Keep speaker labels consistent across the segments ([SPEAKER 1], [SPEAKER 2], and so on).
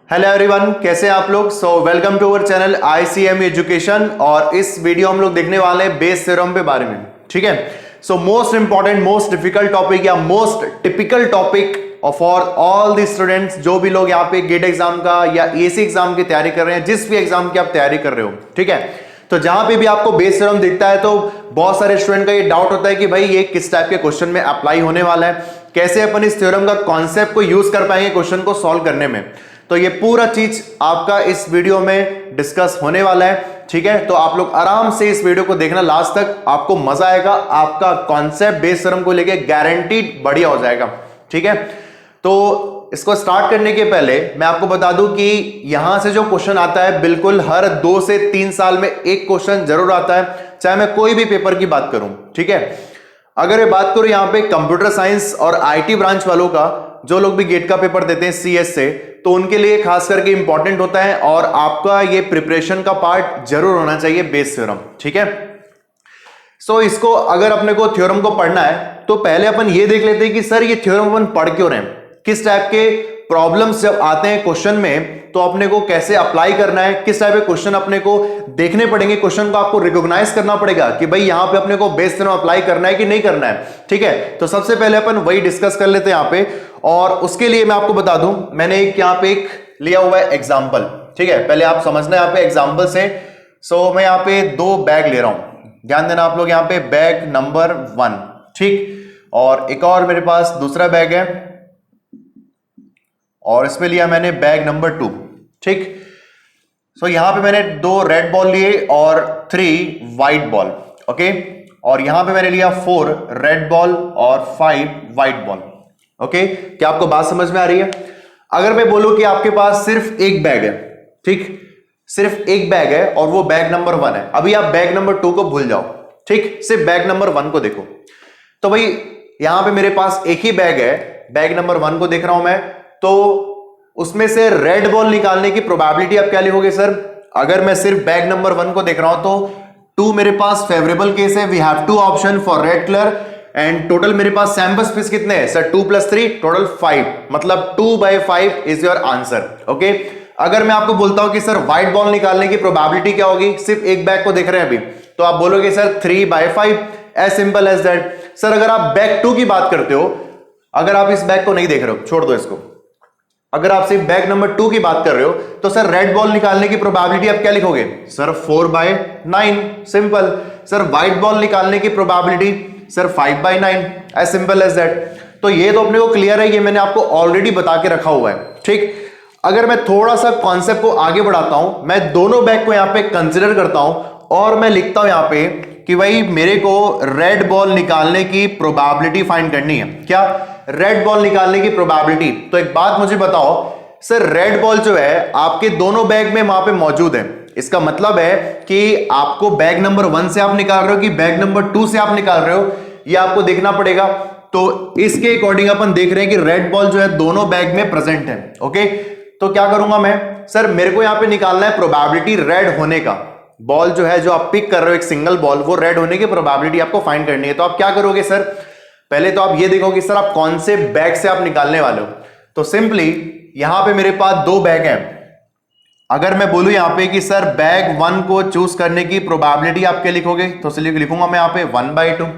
[SPEAKER 1] Hello everyone, कैसे हैं आप लोग। So welcome to our channel ICM education. और इस वीडियो हम लोग देखने वाले हैं बेस थ्योरम के बारे में। ठीक है। So most important, most difficult topic या most typical topic for all the students, जो भी लोग यहाँ पे गेट एग्जाम का या EC एग्जाम की तैयारी कर रहे हैं, जिस भी एग्जाम की आप तैयारी कर रहे हो। ठीक है। तो जहां पे भी आपको बेस थ्योरम दिखता है तो बहुत सारे स्टूडेंट का ये डाउट होता है कि भाई ये किस टाइप के क्वेश्चन में अप्लाई होने वाला है, कैसे अपन इस थ्योरम का कॉन्सेप्ट को यूज कर पाएंगे क्वेश्चन को सॉल्व करने में। तो ये पूरा चीज आपका इस वीडियो में डिस्कस होने वाला है। ठीक है। तो आप लोग आराम से इस वीडियो को देखना लास्ट तक, आपको मजा आएगा। आपका कॉन्सेप्ट बेस थ्योरम को लेके गारंटीड बढ़िया हो जाएगा। ठीक है। तो इसको स्टार्ट करने के पहले मैं आपको बता दूं कि यहां से जो क्वेश्चन आता है, बिल्कुल हर 2 से 3 साल में एक क्वेश्चन जरूर आता है, चाहे मैं कोई भी पेपर की बात करूं। ठीक है। अगर मैं बात करूं यहां पे कंप्यूटर साइंस और IT ब्रांच वालों का, जो लोग भी गेट का पेपर देते हैं CS से, तो उनके लिए खास करके इंपॉर्टेंट होता है और आपका ये प्रिपरेशन का पार्ट जरूर होना चाहिए बेस थ्योरम। ठीक है। सो इसको अगर अपने को थ्योरम को पढ़ना है तो पहले अपन ये देख लेते हैं कि सर ये थ्योरम अपन पढ़ क्यों रहे हैं, किस टाइप के प्रॉब्लम्स जब आते हैं क्वेश्चन में तो अपने को कैसे अप्लाई करना है, किस टाइप के क्वेश्चन अपने को देखने पड़ेंगे, क्वेश्चन को आपको रिकॉग्नाइज करना पड़ेगा कि भाई यहां पे अपने को बेस थ्योरम अप्लाई करना है कि नहीं करना है। ठीक है। तो सबसे पहले अपन वही डिस्कस कर लेते हैं यहां पे। और उसके लिए मैं आपको बता दूं, मैंने एक यहां पे एक लिया हुआ है एग्जाम्पल। ठीक है। पहले आप समझना है यहां पे एग्जाम्पल से। सो मैं यहां पे 2 बैग ले रहा हूं, ध्यान देना आप लोग। यहां पे बैग नंबर 1, ठीक, और एक और मेरे पास दूसरा बैग है और इसमें लिया मैंने बैग नंबर 2। ठीक। सो यहां पे मैंने 2 रेड बॉल लिए और 3 व्हाइट बॉल। ओके। और यहां पे मैंने लिया 4 रेड बॉल और 5 व्हाइट बॉल। ओके। क्या आपको बात समझ में आ रही है। अगर मैं बोलूं कि आपके पास सिर्फ एक बैग है, ठीक, सिर्फ एक बैग है और वो बैग नंबर 1 है, अभी आप बैग नंबर 2 को भूल जाओ। ठीक। सिर्फ बैग नंबर 1 को देखो। तो भाई यहां पे मेरे पास एक ही बैग है, बैग नंबर 1 को देख रहा हूं मैं, तो उसमें से रेड बॉल निकालने की प्रोबेबिलिटी आप क्या लिखोगे सर। अगर मैं सिर्फ बैग नंबर 1 को देख रहा हूं तो 2 मेरे पास फेवरेबल केस है, we have 2 option for red colour and total मेरे पास सैंपल स्पेस कितने हैं सर, 2 + 3 टोटल 5, मतलब 2/5 इज योर आंसर। ओके। अगर मैं आपको बोलता हूं कि सर व्हाइट बॉल निकालने की प्रोबेबिलिटी क्या होगी, सिर्फ एक बैग को देख रहे हैं अभी, तो आप बोलोगे sir 3/5, as simple as that. Sir अगर आप बैग 2 की बात करते हो, अगर आप इस बैग को नहीं देख रहे हो, छोड़ दो इसको, अगर आप सिर्फ बैग नंबर 2 की बात कर रहे हो तो सर रेड बॉल निकालने की प्रोबेबिलिटी आप क्या लिखोगे sir, 4/9, simple. Sir white ball निकालने की probability sir 5/9, as simple as that. तो ये तो अपने को क्लियर है, ये मैंने आपको ऑलरेडी बता के रखा हुआ है। ठीक। अगर मैं थोड़ा सा कॉन्सेप्ट को आगे बढ़ाता हूं, मैं दोनों बैग को यहां पे कंसिडर करता हूं और मैं लिखता हूं यहां पे कि भाई मेरे को रेड बॉल निकालने की प्रोबेबिलिटी फाइंड करनी है। क्या, रेड बॉल निकालने की प्रोबेबिलिटी। तो एक बात मुझे बताओ सर, रेड बॉल जो है आपके दोनों बैग में वहां पे मौजूद है, इसका मतलब है कि आपको बैग नंबर 1 से आप निकाल रहे हो कि बैग नंबर 2 से आप निकाल रहे हो, ये आपको देखना पड़ेगा। तो इसके अकॉर्डिंग अपन देख रहे हैं कि रेड बॉल जो है दोनों बैग में प्रेजेंट है। ओके। तो क्या करूंगा मैं, सर मेरे को यहां पे निकालना है प्रोबेबिलिटी रेड होने का। बॉल जो है जो आप पिक कर रहे हो एक सिंगल बॉल, वो रेड होने की प्रोबेबिलिटी आपको फाइंड करनी है। तो आप क्या करोगे सर, पहले तो आप ये देखोगे सर आप कौन से बैग से आप निकालने वाले हो। तो सिंपली यहां पे मेरे पास 2 बैग हैं। अगर मैं बोलूं यहां पे कि सर बैग 1 को चूज करने की प्रोबेबिलिटी आप क्या लिखोगे, तो चलिए लिखूंगा मैं यहां पे 1/2।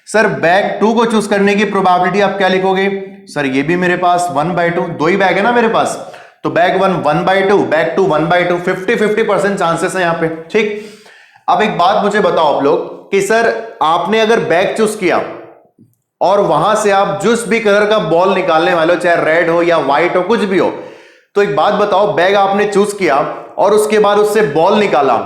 [SPEAKER 1] सर बैग 2 को चूज करने की प्रोबेबिलिटी आप क्या लिखोगे सर, ये भी मेरे पास 1/2, 2 ही बैग है ना मेरे पास, तो बैग 1 1/2, बैग 2 1/2, 50-50% चांसेस है यहां पे। ठीक। अब एक बात मुझे बताओ आप लोग कि सर आपने अगर बैग चूज किया और वहां से आप जिस भी कलर का बॉल निकालने वाले हो, चाहे रेड हो या व्हाइट हो, कुछ भी हो, तो एक बात बताओ, बैग आपने चूज किया और उसके बाद उससे बॉल निकाला,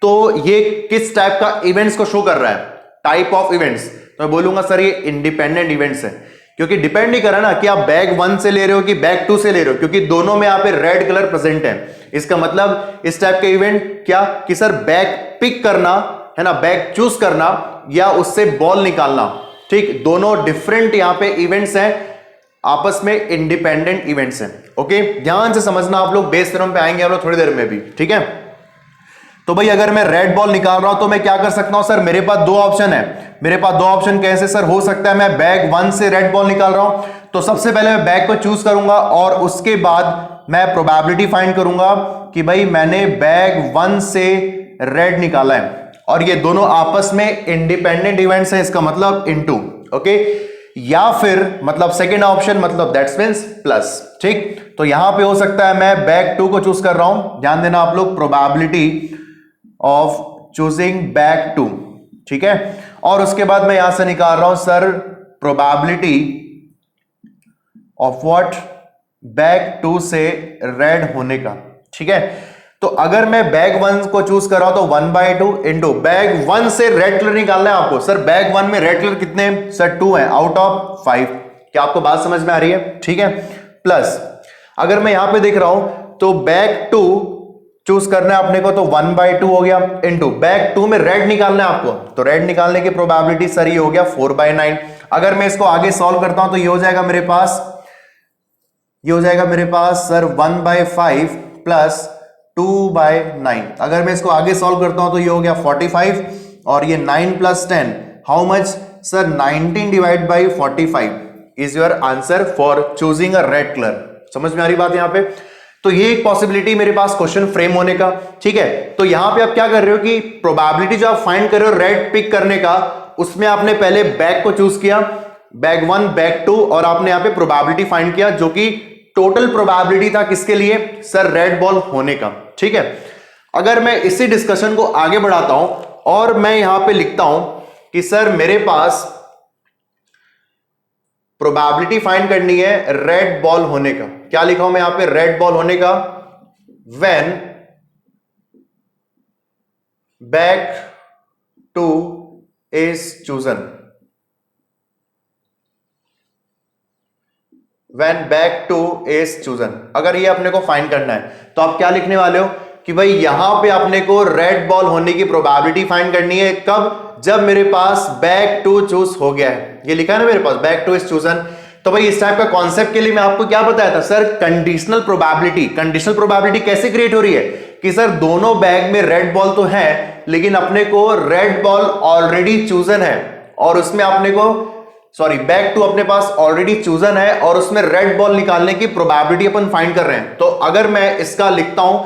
[SPEAKER 1] तो ये किस टाइप का इवेंट्स को शो कर रहा है, टाइप ऑफ इवेंट्स। तो मैं बोलूंगा सर ये इंडिपेंडेंट इवेंट्स है, क्योंकि डिपेंड नहीं कर रहा ना कि आप बैग 1 से ले रहे हो कि बैग 2 से ले रहे हो, क्योंकि दोनों में यहां पे रेड कलर प्रेजेंट है। इसका मतलब इस टाइप के इवेंट क्या कि सर बैग पिक करना है ना, बैग चूज करना या उससे बॉल निकालना, ठीक, दोनों डिफरेंट यहां पे इवेंट्स हैं, आपस में इंडिपेंडेंट इवेंट्स हैं। ओके। ध्यान से समझना आप लोग, बेस थ्योरम पे आएंगे हम लोग थोड़ी देर में भी। ठीक है। तो भाई अगर मैं रेड बॉल निकाल रहा हूं तो मैं क्या कर सकता हूं सर, मेरे पास 2 ऑप्शन है, मेरे पास 2 ऑप्शन कैसे सर हो सकता है। मैं बैग 1 से रेड बॉल निकाल रहा हूं तो सबसे पहले मैं बैग को चूज करूंगा और उसके बाद मैं प्रोबेबिलिटी फाइंड करूंगा कि भाई मैंने बैग 1 से रेड निकाला है और ये दोनों आपस में इंडिपेंडेंट इवेंट्स हैं, इसका मतलब इनटू, ओके, या फिर मतलब सेकेंड ऑप्शन मतलब दैट्स मींस प्लस, ठीक। तो यहां पे हो सकता है मैं बैग 2 को चूज कर रहा हूं, ध्यान देना आप लोग, प्रोबेबिलिटी ऑफ चूजिंग बैग 2, ठीक है। और उसके बाद मैं यहां से निकाल रहा हूं sir probability of what, bag 2 से रेड होने का, ठीक है। तो अगर मैं बैग 1 को चूज कर रहा हूं तो 1/2 इंटू बैग 1 से रेड कलर निकालना है आपको। सर बैग 1 में रेड कलर कितने हैं? सर 2 है आउट ऑफ 5। क्या आपको बात समझ में आ रही है? ठीक है। प्लस अगर मैं यहां पे देख रहा हूं तो बैग 2 चूज करना है अपने को, तो 1/2 हो गया इंटू बैग 2 में रेड निकालना है आपको, तो रेड निकालने की प्रोबेबिलिटी सर ये हो गया 4/9। अगर मैं इसको आगे सॉल्व करता हूं तो ये हो जाएगा मेरे पास, ये हो जाएगा मेरे पास सर 1/5 प्लस 2/9। अगर मैं इसको आगे सॉल्व करता हूं तो ये हो गया 45 और ये 9 plus 10 how much sir 19 divide by 45 is your answer for choosing a red colour. समझ में आ रही बात यहां पे? तो ये एक पॉसिबिलिटी मेरे पास क्वेश्चन फ्रेम होने का, ठीक है। तो यहां पे आप क्या कर रहे हो कि प्रोबेबिलिटी जो आप फाइंड कर रहे हो रेड पिक करने का, उसमें आपने पहले बैग को चूज किया, बैग 1 बैग 2, और आपने यहां पे प्रोबेबिलिटी फाइंड किया जो कि टोटल प्रोबेबिलिटी था किसके लिए? सर रेड बॉल होने का, ठीक है। अगर मैं इसी डिस्कशन को आगे बढ़ाता हूं और मैं यहां पे लिखता हूं कि सर मेरे पास प्रोबेबिलिटी फाइंड करनी है रेड बॉल होने का, क्या लिखा हूं मैं यहां पे? रेड बॉल होने का when bag 2 is chosen, When bag 2 is chosen। अगर ये अपने को फाइंड करना है तो आप क्या लिखने वाले हो कि भाई यहां पे अपने को रेड बॉल होने की प्रोबेबिलिटी फाइंड करनी है, कब? जब मेरे पास बैग 2 चूज हो गया है। ये लिखा है ना मेरे पास बैग 2 इज चूजन। तो भाई इस टाइप का कॉन्सेप्ट के लिए मैं आपको क्या बताया था sir? Conditional probability. Conditional probability कैसे क्रिएट हो रही है कि सर दोनों बैग में रेड बॉल तो है लेकिन अपने को रेड बॉल ऑलरेडी चूजन है और उसमें अपने को बैग 2 अपने पास ऑलरेडी चूजन है और उसमें रेड बॉल निकालने की प्रोबेबिलिटी अपन फाइंड कर रहे हैं। तो अगर मैं इसका लिखता हूं,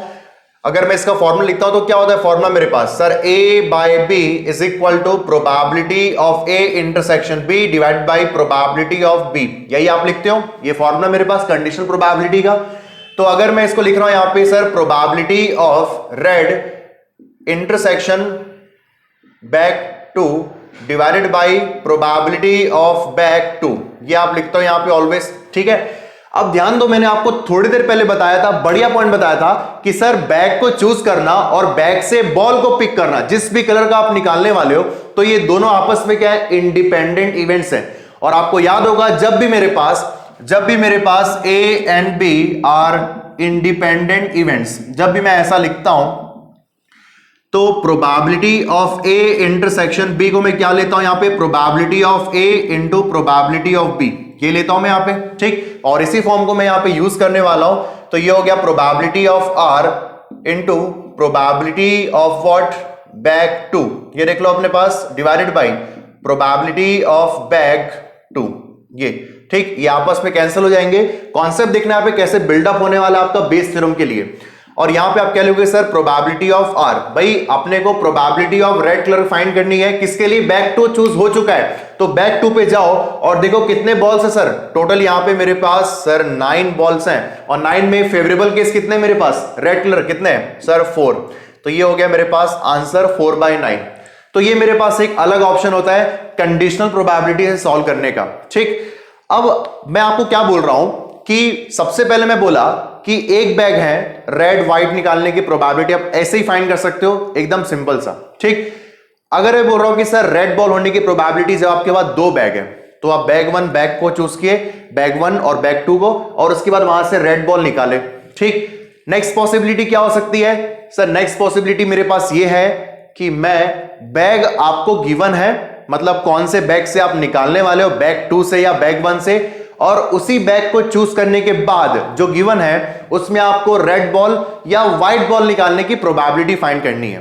[SPEAKER 1] अगर मैं इसका फॉर्मूला लिखता हूं तो क्या होता है फॉर्मूला मेरे पास? Sir A by B is equal to probability of A intersection B divide by probability of B। यही आप लिखते हो, ये फॉर्मूला मेरे पास कंडीशनल प्रोबेबिलिटी का। तो अगर मैं इसको लिख रहा हूं यहां पे sir probability of red intersection bag 2 divided by probability of bag 2, ये आप लिखते हो यहां पे ऑलवेज, ठीक है। अब ध्यान दो, मैंने आपको थोड़ी देर पहले बताया था, बढ़िया पॉइंट बताया था कि सर बैग को चूज करना और बैग से बॉल को पिक करना, जिस भी कलर का आप निकालने वाले हो, तो ये दोनों आपस में क्या है? इंडिपेंडेंट इवेंट्स हैं। और आपको याद होगा जब भी मेरे पास A and B are independent events, जब भी मैं ऐसा लिखता हूं तो probability of A intersection B को मैं क्या लेता हूं यहां पे? Probability of A into probability of B, ये लेता हूं मैं यहां पे, ठीक। और इसी फॉर्म को मैं यहां पे यूज करने वाला हूं, तो ये हो गया probability of R into probability of what? Bag 2, ये देख लो अपने पास, divided by probability of bag 2, ये ठीक। ये आपस में कैंसिल हो जाएंगे। कॉन्सेप्ट देखना है यहाँ पे कैसे बिल्डअप होने वाला आपका बेस थ्योरम के लिए। और यहां पे आप क्या लोगे सर? Probability of R। भाई अपने को probability of red colour find करनी है, किसके लिए? बैग 2 चूज हो चुका है, तो बैग 2 पे जाओ और देखो कितने बॉल्स है सर। टोटल यहां पे मेरे पास सर 9 बॉल्स हैं और 9 में फेवरेबल केस कितने मेरे पास? रेड कलर कितने हैं सर? 4। तो ये हो गया मेरे पास आंसर 4/9। तो ये मेरे पास एक अलग ऑप्शन होता है कंडीशनल प्रोबेबिलिटी से सॉल्व करने का, ठीक। अब मैं आपको क्या बोल रहा हूं कि सबसे पहले मैं बोला कि एक बैग है, रेड व्हाइट निकालने की प्रोबेबिलिटी आप ऐसे ही फाइंड कर सकते हो, एकदम सिंपल सा, ठीक। अगर मैं बोल रहा हूं कि सर रेड बॉल होने की प्रोबेबिलिटी जब आपके पास 2 बैग है, तो आप बैग 1 बैग को चूज किए, बैग 1 और बैग 2 को, और उसके बाद वहां से रेड बॉल निकाले, ठीक। नेक्स्ट पॉसिबिलिटी क्या हो सकती है सर? नेक्स्ट पॉसिबिलिटी मेरे पास ये है कि मैं बैग आपको गिवन है, मतलब कौन से बैग से आप निकालने वाले हो, बैग 2 से या बैग 1 से, और उसी बैग को चूज करने के बाद जो गिवन है उसमें आपको रेड बॉल या व्हाइट बॉल निकालने की प्रोबेबिलिटी फाइंड करनी है।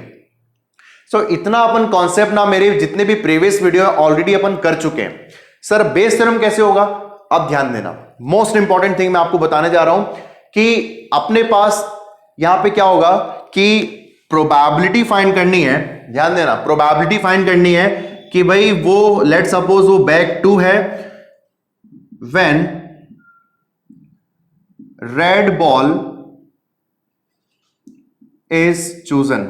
[SPEAKER 1] सो इतना अपन कॉन्सेप्ट ना मेरे जितने भी प्रीवियस वीडियो ऑलरेडी अपन कर चुके हैं। सर बेस थ्योरम कैसे होगा? अब ध्यान देना, मोस्ट इंपॉर्टेंट थिंग मैं आपको बताने जा रहा हूं कि अपने पास यहां पे क्या होगा कि प्रोबेबिलिटी फाइंड करनी है, ध्यान देना, प्रोबेबिलिटी फाइंड करनी है कि भाई वो लेट सपोज वो बैग 2 है when red ball is chosen.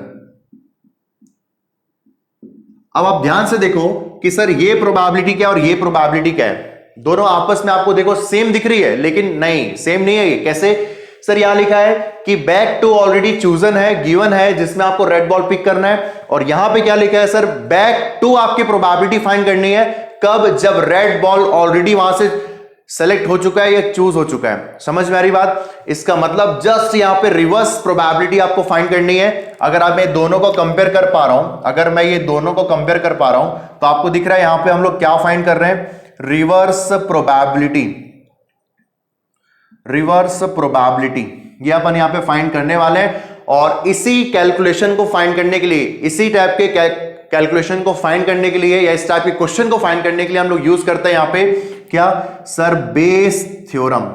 [SPEAKER 1] अब आप ध्यान से देखो कि सर ये प्रोबेबिलिटी क्या है और ये प्रोबेबिलिटी क्या है, दोनों आपस में आपको देखो सेम दिख रही है, लेकिन नहीं, सेम नहीं है। ये कैसे? सर यहां लिखा है कि बैग 2 ऑलरेडी चूजन है, गिवन है, जिसमें आपको रेड बॉल पिक करना है, और यहां पे क्या लिखा है सर, बैग 2 आपकी प्रोबेबिलिटी फाइंड करनी है कब, जब रेड बॉल ऑलरेडी वहां से सेलेक्ट हो चुका है या चूज हो चुका है। समझ में आ रही बात? इसका मतलब जस्ट यहां पे रिवर्स प्रोबेबिलिटी आपको फाइंड करनी है। अगर आप मैं दोनों को कंपेयर कर पा रहा हूं, अगर मैं ये दोनों को कंपेयर कर पा रहा हूं, तो आपको दिख रहा है यहां पे हम लोग क्या फाइंड कर रहे हैं, रिवर्स प्रोबेबिलिटी। रिवर्स प्रोबेबिलिटी ये अपन यहां पे फाइंड करने वाले हैं, और इसी कैलकुलेशन को फाइंड करने के लिए, इसी टाइप के कैलकुलेशन को फाइंड करने के लिए, या इस टाइप के क्वेश्चन को फाइंड करने के लिए हम लोग यूज करते हैं यहां पे क्या सर, बेस थ्योरम।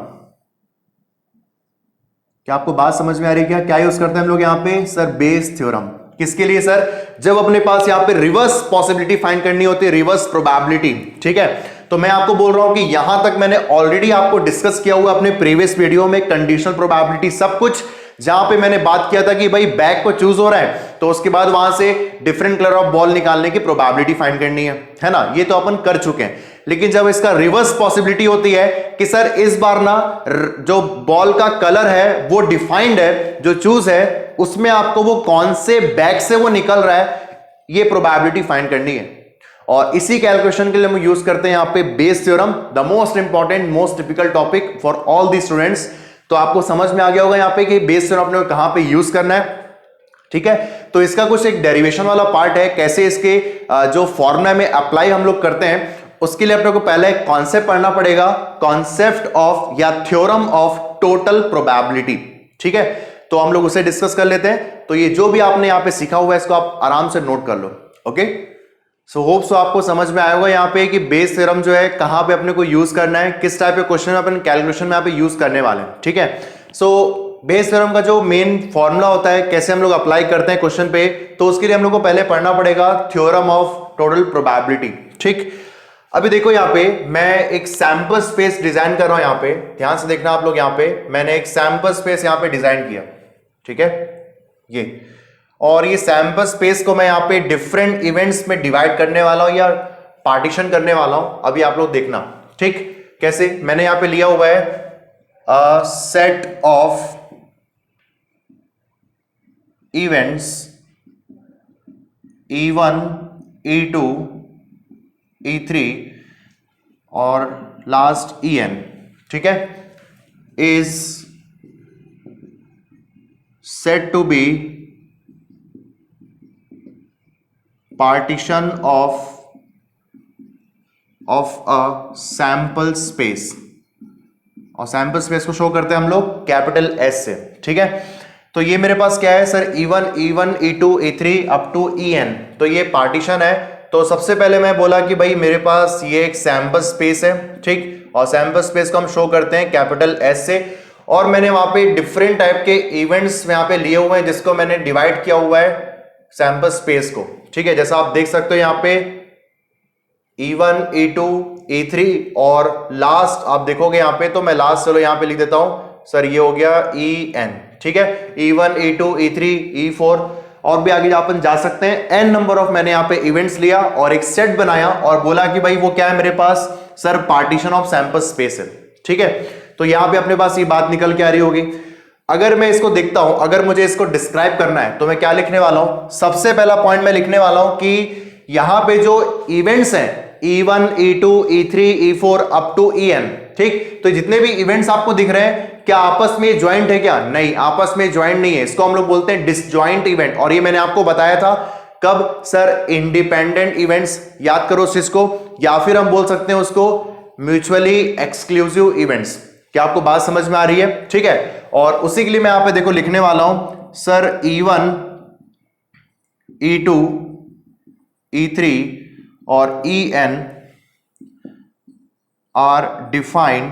[SPEAKER 1] क्या आपको बात समझ में आ रही है? क्या क्या यूज करते हैं हम लोग यहां पे सर, बेस थ्योरम। किसके लिए सर? जब अपने पास यहां पे रिवर्स पॉसिबिलिटी फाइंड करनी होती है, रिवर्स प्रोबेबिलिटी। ठीक है, तो मैं आपको बोल रहा हूं कि यहां तक मैंने ऑलरेडी आपको डिस्कस किया हुआ अपने प्रीवियस वीडियो में, कंडीशनल प्रोबेबिलिटी सब कुछ, जहां पे मैंने बात किया था कि भाई बैग को चूज हो रहा है, तो उसके बाद वहां से डिफरेंट कलर ऑफ बॉल निकालने की प्रोबेबिलिटी फाइंड करनी है ना, ये तो अपन कर चुके हैं। लेकिन जब इसका रिवर्स पॉसिबिलिटी होती है कि सर इस बार ना जो बॉल का कलर है वो डिफाइंड है, जो चूज है उसमें आपको वो कौन से बैग से वो निकल रहा है, ये प्रोबेबिलिटी फाइंड करनी है। और इसी कैलकुलेशन के लिए हम यूज करते हैं यहां पे Bayes theorem, the most important, most typical topic for all the students. तो आपको समझ में आ गया होगा यहां पे कि बेस थ्योरम अपने कहां पे यूज करना है। ठीक है, तो इसका कुछ एक डेरिवेशन वाला पार्ट है, कैसे इसके जो फॉर्मूला में अप्लाई हम लोग करते हैं, उसके लिए अपने को पहले एक कॉन्सेप्ट पढ़ना पड़ेगा, कॉन्सेप्ट ऑफ या थ्योरम ऑफ टोटल प्रोबेबिलिटी। ठीक है, तो हम लोग उसे डिस्कस कर लेते हैं। तो ये जो भी आपने यहां पे सीखा हुआ है इसको आप आराम से नोट कर लो। ओके, सो होप सो आपको समझ में आया होगा यहां पे कि बेस थ्योरम जो है कहां पे अपने को यूज करना है, किस टाइप के क्वेश्चन अपन कैलकुलेशन में यहां पे यूज करने वाले हैं। ठीक है, सो बेस थ्योरम का जो मेन फॉर्मूला होता है, कैसे हम लोग अप्लाई करते हैं क्वेश्चन पे, तो उसके लिए हम लोग को पहले पढ़ना पड़ेगा थ्योरम ऑफ टोटल प्रोबेबिलिटी। ठीक, अभी देखो यहां पे मैं एक सैंपल स्पेस डिजाइन कर रहा हूं, यहां पे ध्यान से देखना आप लोग, यहां पे मैंने एक सैंपल स्पेस यहां पे डिजाइन किया। ठीक है, ये, और ये सैंपल स्पेस को मैं यहां पे डिफरेंट इवेंट्स में डिवाइड करने वाला हूं या पार्टीशन करने वाला हूं। अभी आप लोग देखना। ठीक, कैसे? मैंने यहां पे लिया हुआ है set of events E1, E2, E3 और लास्ट En। ठीक है, is set to be partition of a sample space, और सैंपल स्पेस को शो करते हैं हम लोग कैपिटल एस से। ठीक है, तो ये मेरे पास क्या है sir, E1, E2, E3 up to En, तो ये पार्टीशन है। तो सबसे पहले मैं बोला कि भाई मेरे पास ये एक सैंपल स्पेस है। ठीक, और सैंपल स्पेस को हम शो करते हैं कैपिटल एस से, और मैंने वहां पे डिफरेंट टाइप के इवेंट्स यहाँ पे लिए हुए हैं, जिसको मैंने डिवाइड किया हुआ है सैंपल स्पेस को। ठीक है, जैसा आप देख सकते हो यहाँ पे E1, E2, E3 और लास्ट आप देखोगे यहाँ पे, तो मैं लास्ट चलो यहाँ पे लिख देता हूं सर, ये हो गया En। ठीक है, E1, E2, E3, E4 और भी आगे अपन जा सकते हैं। n नंबर ऑफ मैंने यहाँ पे इवेंट्स लिया और एक सेट बनाया और बोला कि भाई वो क्या है मेरे पास sir, partition of sample space है। ठीक है, तो यहां पे अपने पास ये बात निकल के आ रही होगी। अगर मैं इसको देखता हूं, अगर मुझे इसको डिस्क्राइब करना है, तो मैं क्या लिखने वाला हूं, सबसे पहला पॉइंट मैं लिखने वाला हूं कि यहां पे जो इवेंट्स हैं E1, E2, E3, E4 up to En। ठीक, तो जितने भी इवेंट्स आपको दिख रहे हैं क्या आपस में ज्वाइंट है? क्या नहीं, आपस में ज्वाइंट नहीं है, इसको हम लोग बोलते हैं डिसज्वाइंट इवेंट। और ये मैंने आपको बताया था कब सर, इंडिपेंडेंट इवेंट्स, याद करो इस चीज को, या फिर हम बोल सकते हैं उसको म्यूचुअली एक्सक्लूसिव इवेंट्स। क्या आपको बात समझ में आ रही है? ठीक है, और उसी के लिए मैं यहां पे देखो लिखने वाला हूं सर, E1, E2, E3 और En are defined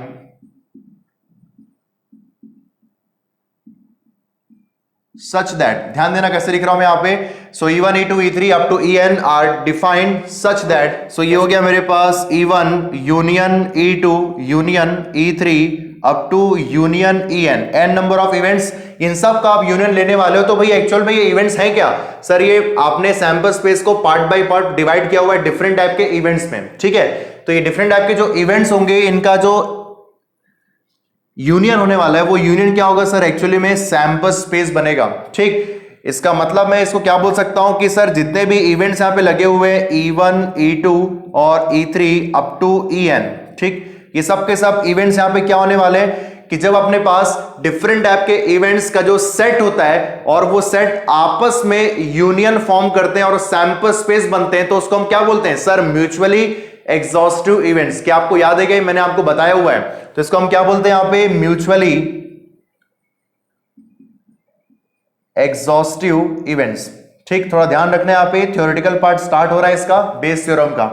[SPEAKER 1] such that, ध्यान देना कैसे लिख रहा हूं मैं यहां पे, so E1 E2 E3 up to En are defined such that, so ये हो गया मेरे पास E1 union E2 union E3 up to union En, n number of events, इन सब का आप यूनियन लेने वाले हो। तो भाई एक्चुअल में ये इवेंट्स हैं क्या सर, ये आपने सैंपल स्पेस को पार्ट बाय पार्ट डिवाइड किया हुआ है डिफरेंट टाइप के इवेंट्स में, ठीक है। तो ये डिफरेंट टाइप के जो इवेंट्स होंगे इनका जो यूनियन होने वाला है वो यूनियन क्या होगा सर, एक्चुअली में सैंपल स्पेस बनेगा, ठीक। इसका मतलब मैं इसको क्या बोल सकता हूं कि सर जितने भी इवेंट्स यहां पे लगे हुए हैं E1 E2 और E3 अप टू En, ठीक, ये सब के सब इवेंट्स यहां पे क्या होने वाले हैं कि जब अपने पास डिफरेंट टाइप के इवेंट्स का जो सेट होता है और वो सेट आपस में यूनियन फॉर्म करते हैं और सैंपल स्पेस बनते हैं, तो उसको हम क्या बोलते हैं सर, म्यूचुअली एग्जॉस्टिव इवेंट्स। क्या आपको याद है कि मैंने आपको बताया हुआ है, तो इसको हम क्या बोलते हैं यहां पे, म्यूचुअली एग्जॉस्टिव इवेंट्स, ठीक। थोड़ा ध्यान रखना है यहां पे, थ्योरेटिकल पार्ट स्टार्ट हो रहा है इसका बेस थ्योरम का,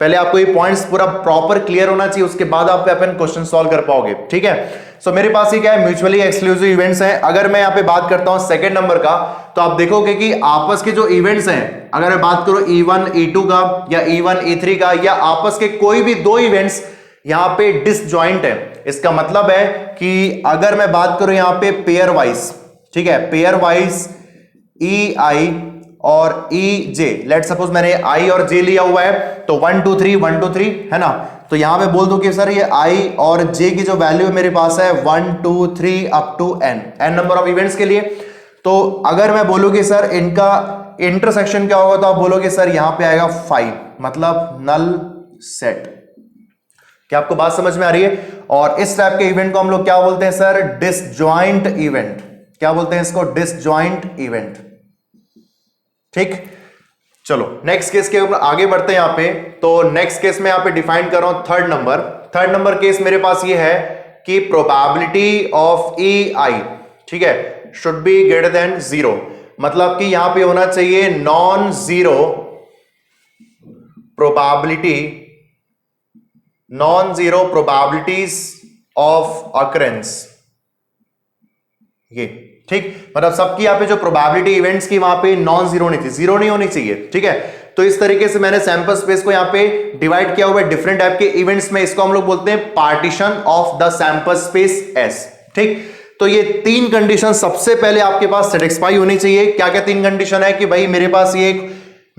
[SPEAKER 1] पहले आपको ये पॉइंट्स पूरा प्रॉपर क्लियर होना चाहिए, उसके बाद आप अपन क्वेश्चन सॉल्व कर पाओगे, ठीक है। सो मेरे पास ये क्या है, म्यूचुअली एक्सक्लूसिव इवेंट्स हैं। अगर मैं यहां पे बात करता हूं सेकंड नंबर का, तो आप देखोगे कि आपस के जो इवेंट्स हैं, अगर मैं बात करूं E1 E2 का या E1 E3 का, या आपस के कोई भी दो इवेंट्स यहां पे डिसजॉइंट है, इसका मतलब है कि अगर मैं बात करूं यहां पे पेयर वाइज, ठीक है, पेयर वाइज EI और EJ, लेट सपोज मैंने I और J लिया हुआ है, तो 1 2 3 1 2 3 है ना, तो यहां पे बोल दो कि सर ये I और J की जो वैल्यू मेरे पास है 1 2 3 up to n number of events के लिए। तो अगर मैं बोलूं कि सर इनका इंटरसेक्शन क्या होगा, तो आप बोलोगे सर यहां पे आएगा 5, मतलब नल सेट। क्या आपको बात समझ में आ रही है? और इस टाइप के इवेंट को हम लोग क्या बोलते हैं सर, डिसजॉइंट इवेंट। क्या बोलते हैं इसको, डिसजॉइंट इवेंट, ठीक। चलो नेक्स्ट केस के ऊपर आगे बढ़ते हैं यहां पे। तो नेक्स्ट केस में यहां पे डिफाइन कर रहा हूं थर्ड नंबर केस मेरे पास ये है कि प्रोबेबिलिटी ऑफ EI, ठीक है, शुड बी ग्रेटर देन 0, मतलब कि यहां पे होना चाहिए non zero probabilities of occurrence, ये ठीक, मतलब सबकी यहां पे जो प्रोबेबिलिटी इवेंट्स की वहां पे नॉन जीरो नहीं थी, जीरो नहीं होनी चाहिए, ठीक है। तो इस तरीके से मैंने सैंपल स्पेस को यहां पे डिवाइड किया हुआ है डिफरेंट टाइप के इवेंट्स में, इसको हम लोग बोलते हैं partition of the sample space S, ठीक। तो ये तीन कंडीशन सबसे पहले आपके पास सेटिस्फाई होनी चाहिए। क्या क्या तीन कंडीशन है कि भाई मेरे पास ये एक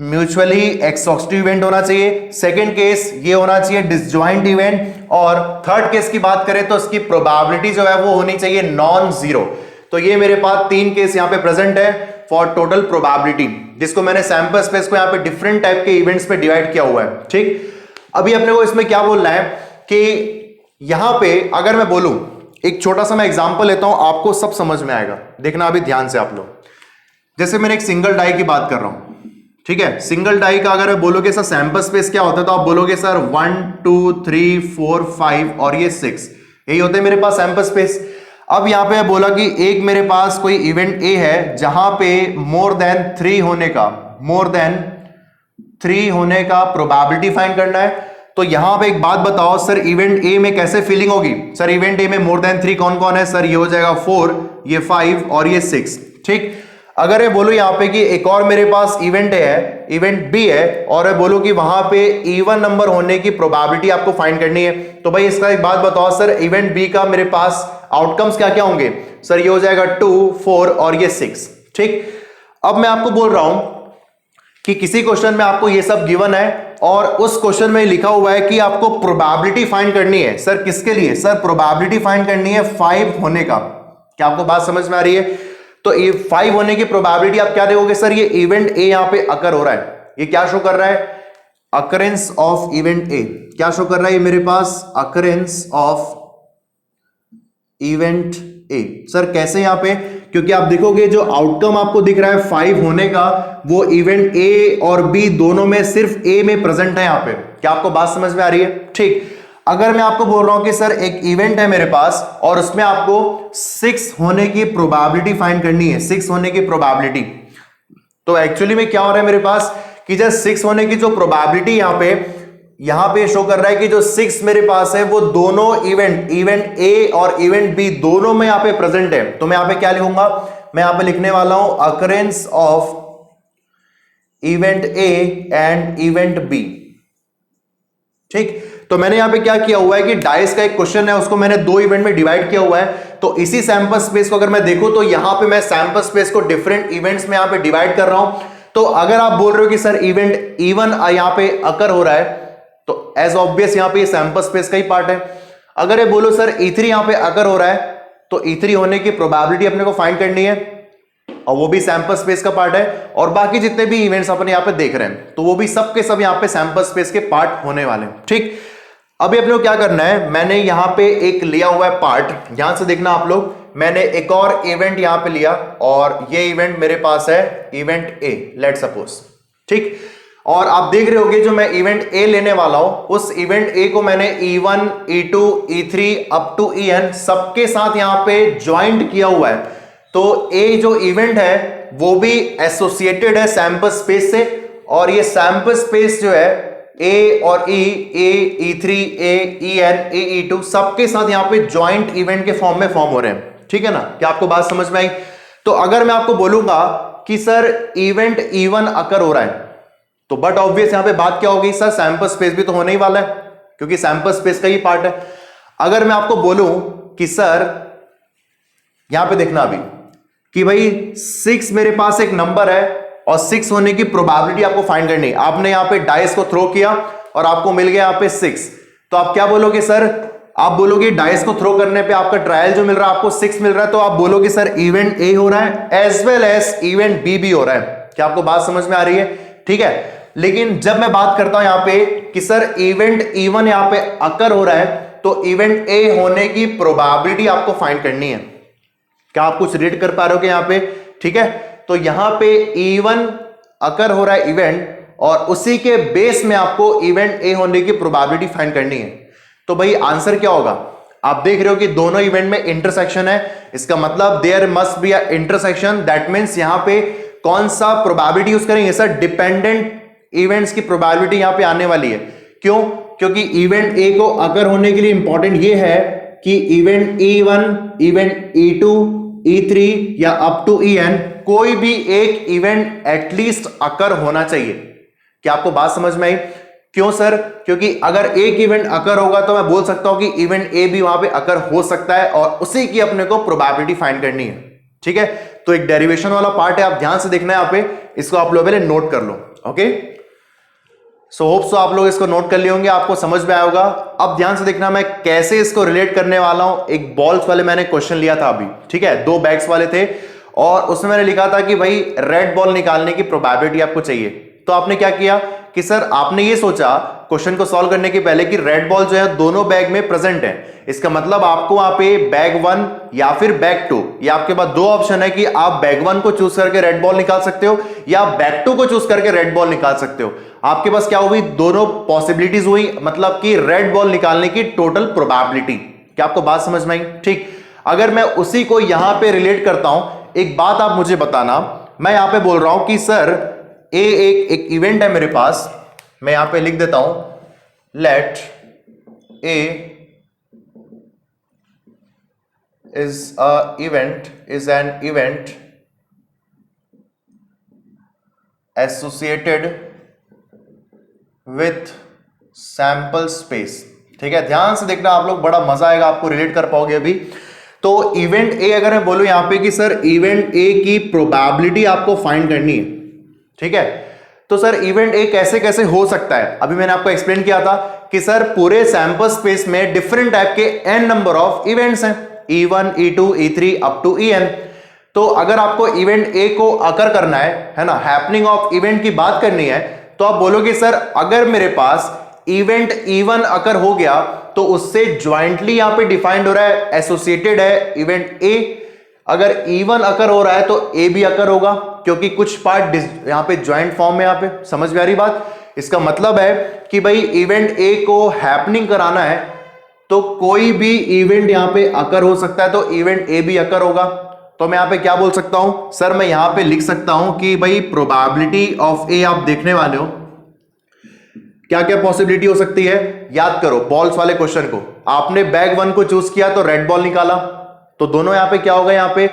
[SPEAKER 1] म्यूचुअली एक्सॉस्टिव इवेंट होना चाहिए, सेकंड केस ये होना चाहिए डिसजॉइंट इवेंट, और थर्ड केस की बात करें तो इसकी प्रोबेबिलिटी जो है वो होनी चाहिए नॉन जीरो। तो ये मेरे पास तीन केस यहां पे प्रेजेंट है फॉर टोटल प्रोबेबिलिटी, जिसको मैंने सैंपल स्पेस को यहां पे डिफरेंट टाइप के इवेंट्स पे डिवाइड किया हुआ है, ठीक। अभी अपने को इसमें क्या बोलना है कि यहां पे अगर मैं बोलूं, एक छोटा सा मैं एग्जांपल लेता हूं, आपको सब समझ में आएगा, देखना अभी ध्यान से आप लोग। जैसे मैंने एक सिंगल डाई की बात कर रहा हूं, ठीक है, सिंगल डाई का अगर बोलोगे सर सैंपल स्पेस क्या होता है, तो आप बोलोगे सर 1 2 3 4 5 और ये 6, यही होते हैं मेरे पास सैंपल स्पेस। अब यहां पे बोला कि एक मेरे पास कोई इवेंट ए है जहां पे मोर देन 3 होने का प्रोबेबिलिटी फाइंड करना है। तो यहां पे एक बात बताओ सर, इवेंट ए में कैसे फीलिंग होगी सर, इवेंट ए में मोर देन 3 कौन कौन है सर, ये हो जाएगा 4, ये 5 और ये 6, ठीक। अगर मैं बोलूं यहां पे कि एक और मेरे पास इवेंट है, इवेंट बी है, और मैं बोलूं कि वहां पे इवन नंबर होने की प्रोबेबिलिटी आपको फाइंड करनी है, तो भाई इसका एक बात बताओ सर, इवेंट बी का मेरे पास आउटकम्स क्या क्या होंगे सर, ये हो जाएगा 2 4 और ये 6, ठीक। अब मैं आपको बोल रहा हूं कि किसी क्वेश्चन में आपको ये सब गिवन है और उस क्वेश्चन में लिखा हुआ है कि आपको प्रोबेबिलिटी फाइंड करनी है सर, किसके लिए सर, प्रोबेबिलिटी फाइंड करनी है 5 होने का। क्या आपको बात समझ में आ रही है? तो ये 5 होने की प्रोबेबिलिटी आप क्या देखोगे सर, ये इवेंट ए यहां पे अकर हो रहा है, ये क्या शो कर रहा है, अकरेंस ऑफ इवेंट ए। क्या शो कर रहा है ये मेरे पास, occurrence of event A. Sir कैसे यहां पे, क्योंकि आप देखोगे जो आउटकम आपको दिख रहा है 5 होने का, वो इवेंट ए और बी दोनों में सिर्फ ए में प्रेजेंट है यहां पे। क्या आपको बात समझ में आ रही है? ठीक। अगर मैं आपको बोल रहा हूं कि सर एक इवेंट है मेरे पास और उसमें आपको 6 होने की प्रोबेबिलिटी फाइंड करनी है, 6 होने की प्रोबेबिलिटी, तो एक्चुअली में क्या हो रहा है मेरे पास कि जब 6 होने की जो प्रोबेबिलिटी यहां पे शो कर रहा है कि जो 6 मेरे पास है वो दोनों इवेंट ए और इवेंट बी दोनों में यहां पे प्रेजेंट है। तो मैं यहां पे क्या लिखूंगा, मैं यहां पे लिखने वाला हूं occurrence of event A and event B. ठीक, तो मैंने यहां पे क्या किया हुआ है कि डाइस का एक क्वेश्चन है, उसको मैंने दो इवेंट में डिवाइड किया हुआ है। तो इसी सैंपल स्पेस को अगर मैं देखूं तो यहां पे मैं सैंपल स्पेस को डिफरेंट इवेंट्स में यहां पे डिवाइड कर रहा हूं। तो अगर आप बोल रहे हो कि सर इवेंट E1 यहां पे अकर हो रहा है, तो एज ऑब्वियस यहां पे ये सैंपल स्पेस का ही पार्ट है। अगर ये बोलो सर E3 यहां पे अकर हो रहा है, तो E3 होने की प्रोबेबिलिटी अपने को फाइंड करनी है, और वो भी सैंपल स्पेस का पार्ट है। और बाकी जितने भी इवेंट्स अपन यहां पे देख रहे हैं, तो वो भी सब के सब यहां पे सैंपल स्पेस के पार्ट होने वाले हैं। ठीक, अभी अपने को क्या करना है, मैंने यहां पे एक लिया हुआ है पार्ट, यहां से देखना आप लोग, मैंने एक और इवेंट यहां पे लिया, और ये इवेंट मेरे पास है इवेंट ए, लेट सपोज। ठीक, और आप देख रहे होगे जो मैं इवेंट ए लेने वाला हूं, उस इवेंट ए को मैंने E1 E2 E3 up to En सबके साथ यहां पे ज्वाइंट किया हुआ है। तो ए जो इवेंट है वो भी एसोसिएटेड है सैंपल स्पेस से, और ये सैंपल स्पेस जो है ए और ई, ए E3 ए En ए E2 सबके साथ यहां पे ज्वाइंट इवेंट के फॉर्म में फॉर्म हो रहे हैं। ठीक है ना, क्या आपको बात समझ में आई? तो अगर मैं आपको बोलूंगा कि सर इवेंट E1 अकर हो रहा है, तो बट ऑब्वियस यहां पे बात क्या होगी, सर सैंपल स्पेस भी तो होने ही वाला है, क्योंकि सैंपल स्पेस का ही पार्ट है। अगर मैं आपको बोलूं कि सर यहां पे देखना अभी कि भाई 6 मेरे पास एक नंबर है, और 6 होने की प्रोबेबिलिटी आपको फाइंड करनी है। आपने यहां पे डाइस को थ्रो किया और आपको मिल गया यहां पे 6, तो आप क्या बोलोगे सर, आप बोलोगे डाइस को थ्रो करने पे आपका ट्रायल जो मिल रहा है आपको 6 मिल रहा है, तो आप बोलोगे सर इवेंट ए हो रहा है as well as event B भी हो रहा है। क्या आपको बात समझ में आ रही है? ठीक है, लेकिन जब मैं बात करता हूं यहां पे कि सर इवेंट E1 यहां पे अकर हो रहा है, तो इवेंट ए होने की प्रोबेबिलिटी आपको फाइंड करनी है। क्या आप कुछ रीड कर पा रहे हो कि यहां पे? ठीक है, तो यहां पे E1 अकर हो रहा है इवेंट, और उसी के बेस में आपको इवेंट ए होने की प्रोबेबिलिटी फाइंड करनी है। तो भाई आंसर क्या होगा? आप देख रहे हो कि दोनों इवेंट में इंटरसेक्शन है, इसका मतलब there must be a intersection. That means यहां पे कौन सा प्रोबेबिलिटी यूज करेंगे सर? डिपेंडेंट इवेंट्स की प्रोबेबिलिटी यहां पे आने वाली है। क्यों? क्योंकि इवेंट ए को अकर होने के लिए इंपॉर्टेंट ये है कि event E1 event E2 E3 या अप टू En कोई भी एक इवेंट एटलीस्ट अकर होना चाहिए। क्या आपको बात समझ में आई? क्यों सर? क्योंकि अगर एक इवेंट अकर होगा तो मैं बोल सकता हूं कि इवेंट ए भी वहां पे अकर हो सकता है, और उसी की अपने को प्रोबेबिलिटी फाइंड करनी है। ठीक है, तो एक डेरिवेशन वाला पार्ट है, आप ध्यान से देखना है यहां पे, इसको आप लोग पहले नोट कर लो। ओके, सो होप सो आप लोग इसको नोट कर लिए होंगे, आपको समझ में आया होगा। अब ध्यान से देखना मैं कैसे इसको रिलेट करने वाला हूं। एक बॉल्स वाले मैंने क्वेश्चन लिया था अभी, ठीक है, 2 बैग्स वाले थे, और उसमें मैंने लिखा था कि भाई रेड बॉल निकालने की प्रोबेबिलिटी आपको चाहिए। तो आपने क्या किया कि सर आपने ये सोचा क्वेश्चन को सॉल्व करने के पहले कि रेड बॉल जो है दोनों बैग में प्रेजेंट है। इसका मतलब आपको वहां पे बैग 1 या फिर बैग 2, या आपके पास 2 ऑप्शन है कि आप बैग 1 को चूज करके रेड बॉल निकाल सकते हो, या बैग 2 को चूज करके रेड बॉल निकाल सकते हो। आपके पास क्या हुई? दोनों पॉसिबिलिटीज हुई, मतलब कि रेड बॉल निकालने की टोटल प्रोबेबिलिटी। क्या आपको बात समझ में आई? ठीक, अगर मैं उसी को यहां पे रिलेट करता हूं, एक बात आप मुझे बताना, मैं यहां पे बोल रहा हूं कि सर ए एक इवेंट है मेरे पास, मैं यहां पे लिख देता हूं let A is an event associated with sample space. ठीक है, ध्यान से देखना आप लोग, बड़ा मजा आएगा, आपको रिलेट कर पाओगे अभी। तो इवेंट ए अगर मैं बोलूं यहां पे कि सर इवेंट ए की प्रोबेबिलिटी आपको फाइंड करनी है, ठीक है, तो सर इवेंट ए कैसे कैसे हो सकता है? अभी मैंने आपको एक्सप्लेन किया था कि सर पूरे सैंपल स्पेस में डिफरेंट टाइप के n नंबर ऑफ इवेंट्स हैं, E1 E2 E3 up to En। तो अगर आपको इवेंट ए को अकर करना है ना, हैपनिंग ऑफ इवेंट की बात करनी है, तो आप बोलोगे सर अगर मेरे पास इवेंट E1 अकर हो गया तो उससे ज्वाइंटली यहां पे डिफाइंड हो रहा है, एसोसिएटेड है इवेंट ए। अगर E1 अकर हो रहा है तो ए भी अकर होगा, क्योंकि कुछ पार्ट यहां पे ज्वाइंट फॉर्म में, यहां पे समझ में आ रही बात? इसका मतलब है कि भाई इवेंट ए को हैपनिंग कराना है तो कोई भी इवेंट यहां पे अकर हो सकता है, तो इवेंट ए भी अकर होगा। तो मैं यहां पे क्या बोल सकता हूं सर? मैं यहां पे लिख सकता हूं कि भाई प्रोबेबिलिटी ऑफ ए, आप देखने वाले हो क्या क्या पॉसिबिलिटी हो सकती है। याद करो बॉल्स वाले क्वेश्चन को, आपने बैग 1 को चूज किया तो रेड बॉल निकाला, तो दोनों यहां पे क्या होगा, यहां पे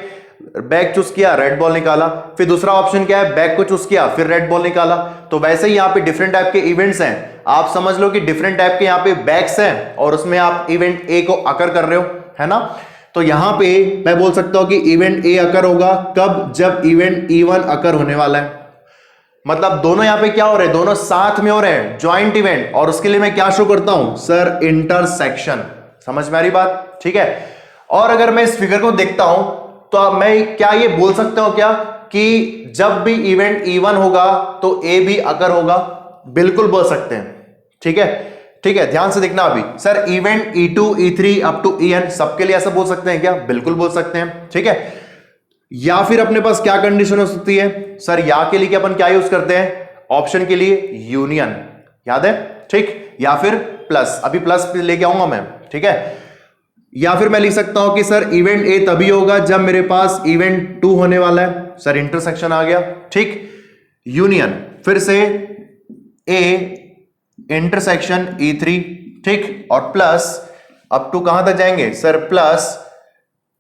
[SPEAKER 1] बैग चूज किया, रेड बॉल निकाला। फिर दूसरा ऑप्शन क्या है, बैग को चूज किया, फिर रेड बॉल निकाला। तो वैसे ही यहां पे डिफरेंट टाइप के इवेंट्स हैं। आप समझ लो कि डिफरेंट टाइप के यहां पे बैग्स हैं और उसमें आप इवेंट ए को अकर कर रहे हो, है ना। तो यहां पे मैं बोल सकता हूं कि इवेंट ए अकर होगा कब, जब इवेंट E1 अकर होने वाला है। मतलब दोनों यहां पे क्या हो रहे हैं, दोनों साथ में हो रहे हैं, ज्वाइंट इवेंट। और उसके लिए मैं क्या शो करता हूं सर, इंटरसेक्शन। समझ में आ रही बात, ठीक है। और अगर मैं इस फिगर को देखता हूं तो अब मैं क्या ये बोल सकता हूं क्या कि जब भी इवेंट E1 होगा तो ए भी अकर होगा? बिल्कुल बोल सकते हैं, ठीक है। ठीक है, ध्यान से देखना अभी। Sir event E2 E3 up to En सबके लिए ऐसा बोल सकते हैं क्या? बिल्कुल बोल सकते हैं, ठीक है। या फिर अपने पास क्या कंडीशन हो सकती है सर, या के लिए कि अपन क्या यूज करते हैं ऑप्शन के लिए, यूनियन, याद है, ठीक। या फिर प्लस, अभी प्लस लेके आऊंगा मैं, ठीक है। या फिर मैं लिख सकता हूं कि सर इवेंट ए तभी होगा जब मेरे पास इवेंट 2 होने वाला है। सर इंटरसेक्शन आ गया, ठीक। यूनियन फिर से ए इंटरसेक्शन E3, ठीक। और प्लस अप टू कहां तक जाएंगे सर,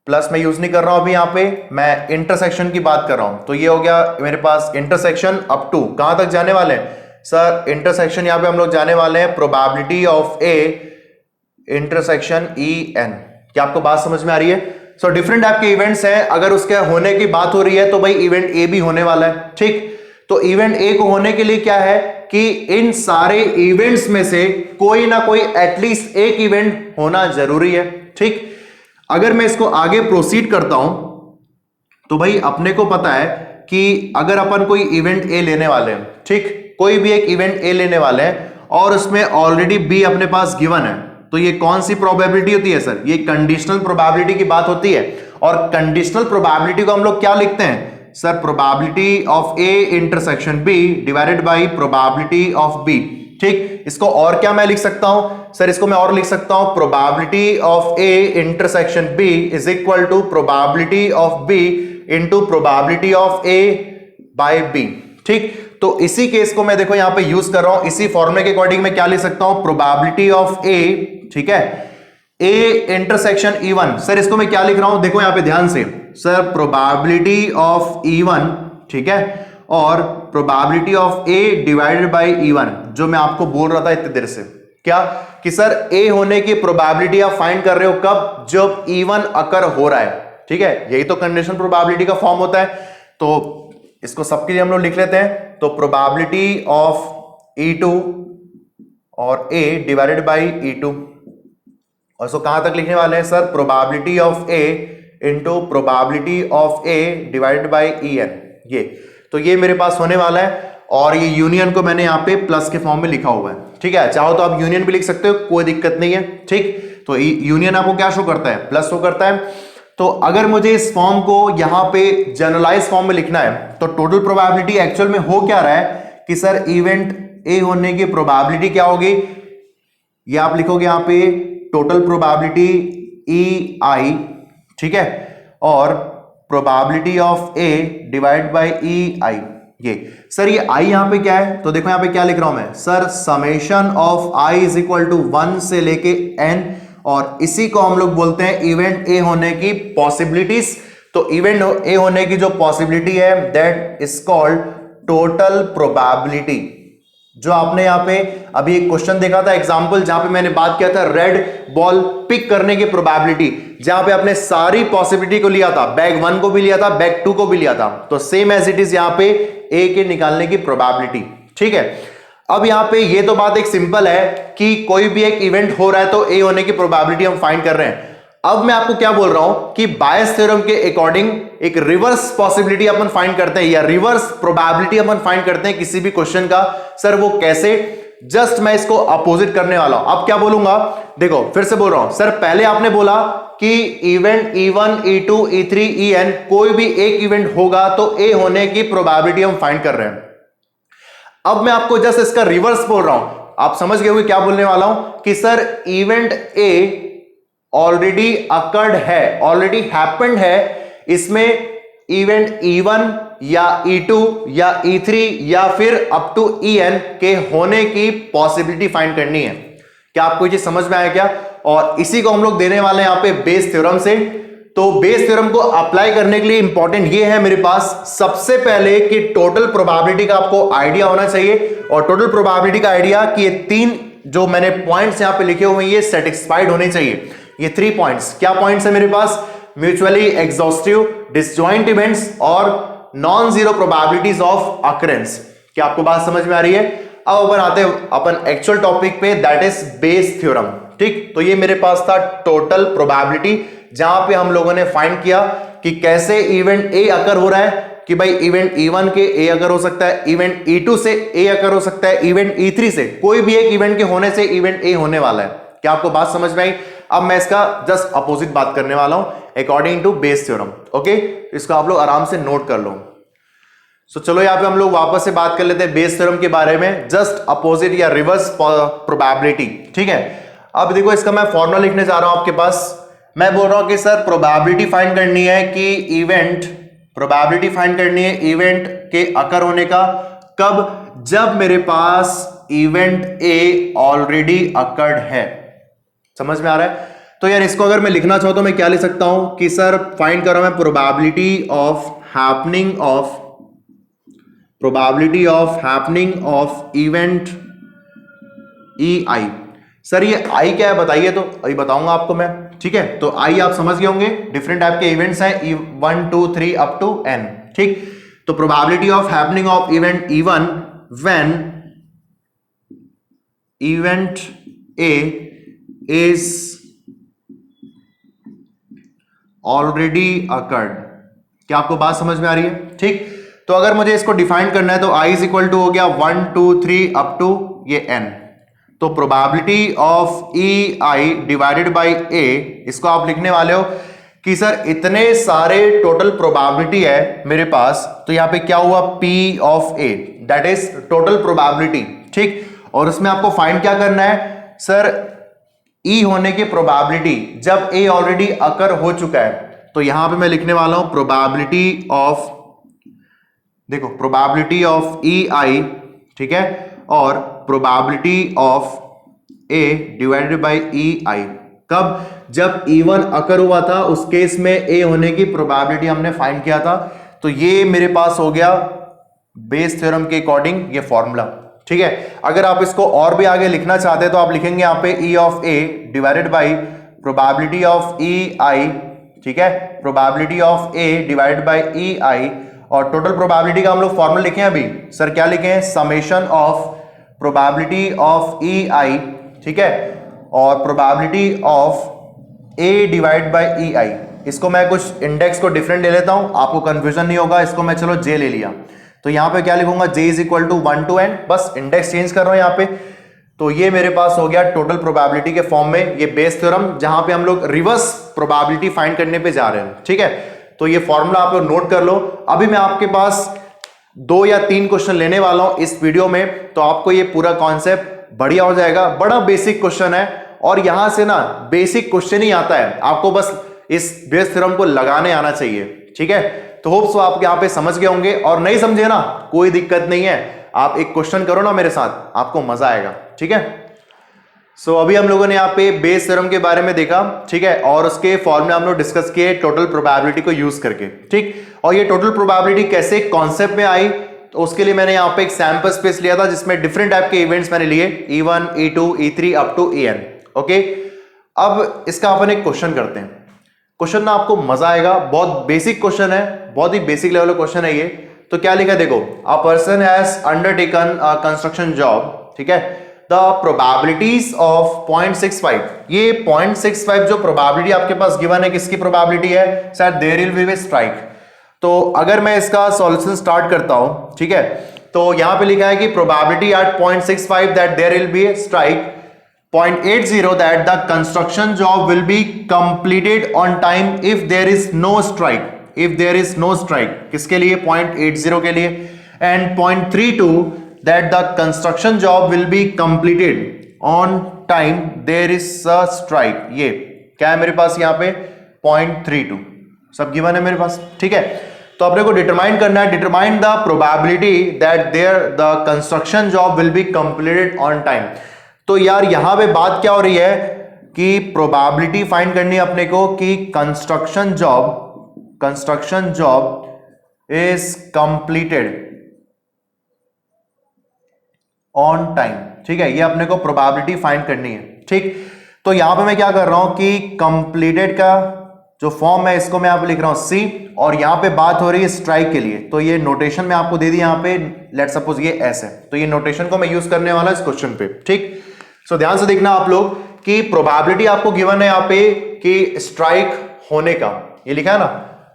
[SPEAKER 1] प्लस मैं यूज नहीं कर रहा हूं अभी, यहां पे मैं इंटरसेक्शन की बात कर रहा हूं। तो ये हो गया मेरे पास इंटरसेक्शन अप टू कहां तक जाने वाले हैं सर, इंटरसेक्शन यहां पे हम लोग जाने वाले हैं probability of A intersection En। क्या आपको बात समझ में आ रही है? सो डिफरेंट टाइप के इवेंट्स हैं, अगर उसके होने की बात हो रही है तो भाई इवेंट ए भी होने वाला है, ठीक। तो इवेंट ए को होने के लिए क्या है कि इन सारे इवेंट्स में से कोई ना कोई एटलीस्ट एक इवेंट होना जरूरी है, ठीक। अगर मैं इसको आगे प्रोसीड करता हूं तो भाई अपने को पता है कि अगर अपन कोई इवेंट ए लेने वाले हैं, ठीक, कोई भी एक इवेंट ए लेने वाले हैं और उसमें ऑलरेडी बी अपने पास गिवन है, तो ये कौन सी प्रोबेबिलिटी होती है सर, ये कंडीशनल प्रोबेबिलिटी की बात होती है। और कंडीशनल प्रोबेबिलिटी को हम लोग क्या लिखते हैं sir, probability of A intersection B divided by probability of B, ठीक। इसको और क्या मैं लिख सकता हूं सर, इसको मैं और लिख सकता हूं probability of A intersection B is equal to probability of B into probability of A by B, ठीक। तो इसी केस को मैं देखो यहां पे यूज कर रहा हूं, इसी फॉर्मूले के अकॉर्डिंग मैं क्या लिख सकता हूं, प्रोबेबिलिटी ऑफ ए, ठीक है, ए इंटरसेक्शन E1। सर इसको मैं क्या लिख रहा हूं, देखो यहां पे ध्यान से सर, प्रोबेबिलिटी ऑफ E1, ठीक है, और probability of A divided bye E1, जो मैं आपको बोल रहा था इतनी देर से, क्या कि सर ए होने की प्रोबेबिलिटी आप फाइंड कर रहे हो कब, जब E1 अकर हो रहा है, ठीक है। यही तो कंडीशनल प्रोबेबिलिटी का फॉर्म होता है। तो इसको सबके लिए हम लोग लिख लेते हैं, तो प्रोबेबिलिटी ऑफ E2 और ए डिवाइडेड बाय E2, और इसको कहां तक लिखने वाले हैं sir, probability of A into probability of A divided bye En। ये तो ये मेरे पास होने वाला है, और ये यूनियन को मैंने यहां पे प्लस के फॉर्म में लिखा हुआ है, ठीक है। चाहो तो आप यूनियन भी लिख सकते हो, कोई दिक्कत नहीं है, ठीक। तो यूनियन आपको क्या शो करता है, प्लस शो करता है। तो अगर मुझे इस फॉर्म को यहां पे जनरलाइज फॉर्म में लिखना है तो टोटल प्रोबेबिलिटी एक्चुअल में हो क्या रहा है कि सर इवेंट ए होने की प्रोबेबिलिटी क्या होगी, ये आप लिखोगे यहां पे टोटल प्रोबेबिलिटी EI, ठीक है, और probability of A divide by EI। ये सर ये I यहां पे क्या है, तो देखो यहां पे क्या लिख रहा हूं मैं sir, summation of I is equal to 1 से लेके n, और इसी को हम लोग बोलते हैं इवेंट ए होने की पॉसिबिलिटीज। तो इवेंट ए होने की जो पॉसिबिलिटी है that is called total probability. जो आपने यहां पे अभी एक क्वेश्चन देखा था एग्जांपल, जहां पे मैंने बात किया था रेड बॉल पिक करने की प्रोबेबिलिटी, जहां पे आपने सारी पॉसिबिलिटी को लिया था, बैग 1 को भी लिया था, बैग 2 को भी लिया था, तो सेम एज इट इज यहां पे ए के निकालने की प्रोबेबिलिटी, ठीक है। अब यहां पे ये तो बात एक सिंपल है कि कोई भी एक इवेंट हो रहा है तो ए होने की प्रोबेबिलिटी हम फाइंड कर रहे हैं। अब मैं आपको क्या बोल रहा हूं कि बायस थ्योरम के अकॉर्डिंग एक रिवर्स पॉसिबिलिटी अपन फाइंड करते हैं, या रिवर्स प्रोबेबिलिटी अपन फाइंड करते हैं किसी भी क्वेश्चन का। सर वो कैसे, जस्ट मैं इसको अपोजिट करने वाला हूं। अब क्या बोलूंगा, देखो फिर से बोल रहा हूं सर, पहले आपने बोला कि event E1 E2 E3 En कोई भी एक इवेंट होगा तो ए होने की प्रोबेबिलिटी हम फाइंड कर रहे हैं। अब मैं आपको जस्ट इसका रिवर्स बोल रहा हूं, आप समझ गए होंगे क्या बोलने वाला हूं कि sir event A already occurred है, ऑलरेडी हैपेंड है, इसमें इवेंट E1 या E2 या E3 या फिर अप टू En के होने की पॉसिबिलिटी फाइंड करनी है। क्या आपको ये समझ में आया क्या? और इसी को हम लोग देने वाले हैं यहां पे बेस थ्योरम से। तो बेस थ्योरम को अप्लाई करने के लिए इंपॉर्टेंट ये है मेरे पास सबसे पहले कि टोटल प्रोबेबिलिटी का आपको आइडिया होना चाहिए, और टोटल प्रोबेबिलिटी का आइडिया कि ये 3 जो मैंने पॉइंट्स यहां पे लिखे हुए हैं ये सेटिस्फाइड होने चाहिए। ये 3 पॉइंट्स, क्या पॉइंट्स है मेरे पास? म्यूचुअली एग्जॉस्टिव, डिसजॉइंट इवेंट्स और non zero probabilities of occurrence. क्या आपको बात समझ में आ रही है? अब अपन आते हैं अपन एक्चुअल टॉपिक पे, दैट इज बेस थ्योरम। ठीक, तो ये मेरे पास था टोटल प्रोबेबिलिटी, जहां पे हम लोगों ने फाइंड किया कि कैसे इवेंट ए अकर हो रहा है, कि भाई इवेंट E1 के ए अकर हो सकता है, इवेंट E2 से ए अकर हो सकता है, इवेंट E3 से, कोई भी एक इवेंट के होने से इवेंट ए होने वाला है। क्या आपको बात समझ में आई? अब मैं इसका जस्ट अपोजिट बात करने वाला हूं according to Bayes theorem. Okay, इसको आप लोग आराम से नोट कर लो। सो चलो यहां पे हम लोग वापस से बात कर लेते हैं बेस थ्योरम के बारे में, जस्ट अपोजिट या रिवर्स प्रोबेबिलिटी। ठीक है, अब देखो इसका मैं फॉर्मूला लिखने जा रहा हूं आपके पास। मैं बोल रहा हूं कि सर प्रोबेबिलिटी फाइंड करनी है कि इवेंट, प्रोबेबिलिटी फाइंड करनी है इवेंट के अकर होने का, कब? जब मेरे पास इवेंट ए ऑलरेडी अकर्ड है। समझ में आ रहा है? तो यार इसको अगर मैं लिखना चाहूं तो मैं क्या लिख सकता हूं कि सर फाइंड करो मैं probability of happening of event E I. Sir ये आई क्या है बताइए, तो अभी बताऊंगा आपको मैं। ठीक है, तो आई आप समझ गए होंगे, डिफरेंट टाइप के इवेंट्स हैं, 1 2 3 अप टू n। ठीक, तो probability of happening of event E1 when event A is already occurred। क्या आपको बात समझ में आ रही है? ठीक, तो अगर मुझे इसको डिफाइन करना है तो I इज इक्वल टू हो गया 1 2 3 अप टू ये n। तो probability of E I divided by A, इसको आप लिखने वाले हो कि सर इतने सारे टोटल प्रोबेबिलिटी है मेरे पास, तो यहां पे क्या हुआ? P of A, that is total probability. ठीक, और उसमें आपको फाइंड क्या करना है? सर ई होने की प्रोबेबिलिटी जब ए ऑलरेडी अकर हो चुका है, तो यहां पे मैं लिखने वाला हूं प्रोबेबिलिटी ऑफ, देखो प्रोबेबिलिटी ऑफ ई आई, ठीक है, और probability of A divided by E I. कब? जब E1 अकर हुआ था, उस केस में ए होने की प्रोबेबिलिटी हमने फाइंड किया था। तो ये मेरे पास हो गया बेस थ्योरम के अकॉर्डिंग ये फॉर्मूला। ठीक है, अगर आप इसको और भी आगे लिखना चाहते हैं तो आप लिखेंगे यहां पे E of A divided by probability of E I. ठीक है, probability of A divided by E I, और टोटल प्रोबेबिलिटी का हम लोग फॉर्मूला लिखे हैं अभी। सर क्या लिखे हैं? Summation of probability of E I, ठीक है, और probability of A divide by E I. इसको मैं कुछ इंडेक्स को डिफरेंट ले लेता हूं, आपको कंफ्यूजन नहीं होगा। इसको मैं चलो जे ले लिया, तो यहां पे क्या लिखूंगा? j is equal to 1 to n, बस इंडेक्स चेंज कर रहा हूं यहां पे। तो ये मेरे पास हो गया टोटल प्रोबेबिलिटी के फॉर्म में ये बेस थ्योरम, जहां पे हम लोग रिवर्स प्रोबेबिलिटी फाइंड करने पे जा रहे हैं। ठीक है, तो ये फॉर्मूला आप लोग नोट कर लो। अभी मैं आपके पास 2 या 3 क्वेश्चन लेने वाला हूं इस वीडियो में, तो आपको ये पूरा कॉन्सेप्ट बढ़िया हो जाएगा। बड़ा बेसिक क्वेश्चन है, और यहां से ना बेसिक क्वेश्चन ही आता है, आपको बस इस बेस थ्योरम को लगाने आना चाहिए। ठीक है, तो होप सो आप यहां पे समझ गए होंगे, और नहीं समझे ना कोई दिक्कत नहीं है, आप एक क्वेश्चन करो ना मेरे साथ, आपको मजा आएगा। ठीक है, सो अभी हम लोगों ने यहाँ पे बेस थ्योरम के बारे में देखा। ठीक है, और उसके फॉर्मूले हम लोग डिस्कस किए टोटल प्रोबेबिलिटी को यूज करके। ठीक, और ये टोटल प्रोबेबिलिटी कैसे कॉन्सेप्ट में आई, तो उसके लिए मैंने यहाँ पे एक सैंपल स्पेस लिया था जिसमें डिफरेंट टाइप के इवेंट्स मैंने लिए, E1 E2 E3 up to En। Okay, अब इसका अपन एक क्वेश्चन करते हैं। क्वेश्चन ना आपको मजा आएगा, बहुत बेसिक क्वेश्चन है, बहुत ही बेसिक लेवल का क्वेश्चन है ये। तो क्या लिखा है देखो, a person has undertaken a construction job. ठीक है, द प्रोबेबिलिटीज ऑफ 0.65, ये 0.65 जो प्रोबेबिलिटी आपके पास गिवन है, किसकी प्रोबेबिलिटी है? Sir there will be a strike. तो अगर मैं इसका सॉल्यूशन स्टार्ट करता हूं, ठीक है, तो यहां पे लिखा है कि probability at 0.65 that there will be a strike, 0.80 that the construction job will be completed on time if there is no strike, if there is no strike, किसके लिए? 0.80 के लिए, and 0.32 that the construction job will be completed on time there is a strike। ये क्या है मेरे पास यहाँ पे? 0.32 सब गिवन है मेरे पास। ठीक है, तो अपने को डिटरमाइन करना है, determine the probability that there the construction job will be completed on time. तो यार यहां पे बात क्या हो रही है? कि प्रोबेबिलिटी फाइंड करनी है अपने को कि construction job is completed on time. ठीक है, ये अपने को प्रोबेबिलिटी फाइंड करनी है। ठीक, तो यहां पे मैं क्या कर रहा हूं कि कंप्लीटेड का जो फॉर्म है इसको मैं यहां पे लिख रहा हूं सी, और यहां पे बात हो रही है स्ट्राइक के लिए, तो ये नोटेशन में आपको दे दी यहां पे, लेट सपोज ये एस है, तो ये नोटेशन को मैं यूज करने वाला इस क्वेश्चन पे। ठीक, सो ध्यान से देखना आप लोग कि प्रोबेबिलिटी आपको गिवन है यहां पे कि स्ट्राइक होने का, ये लिखा है ना,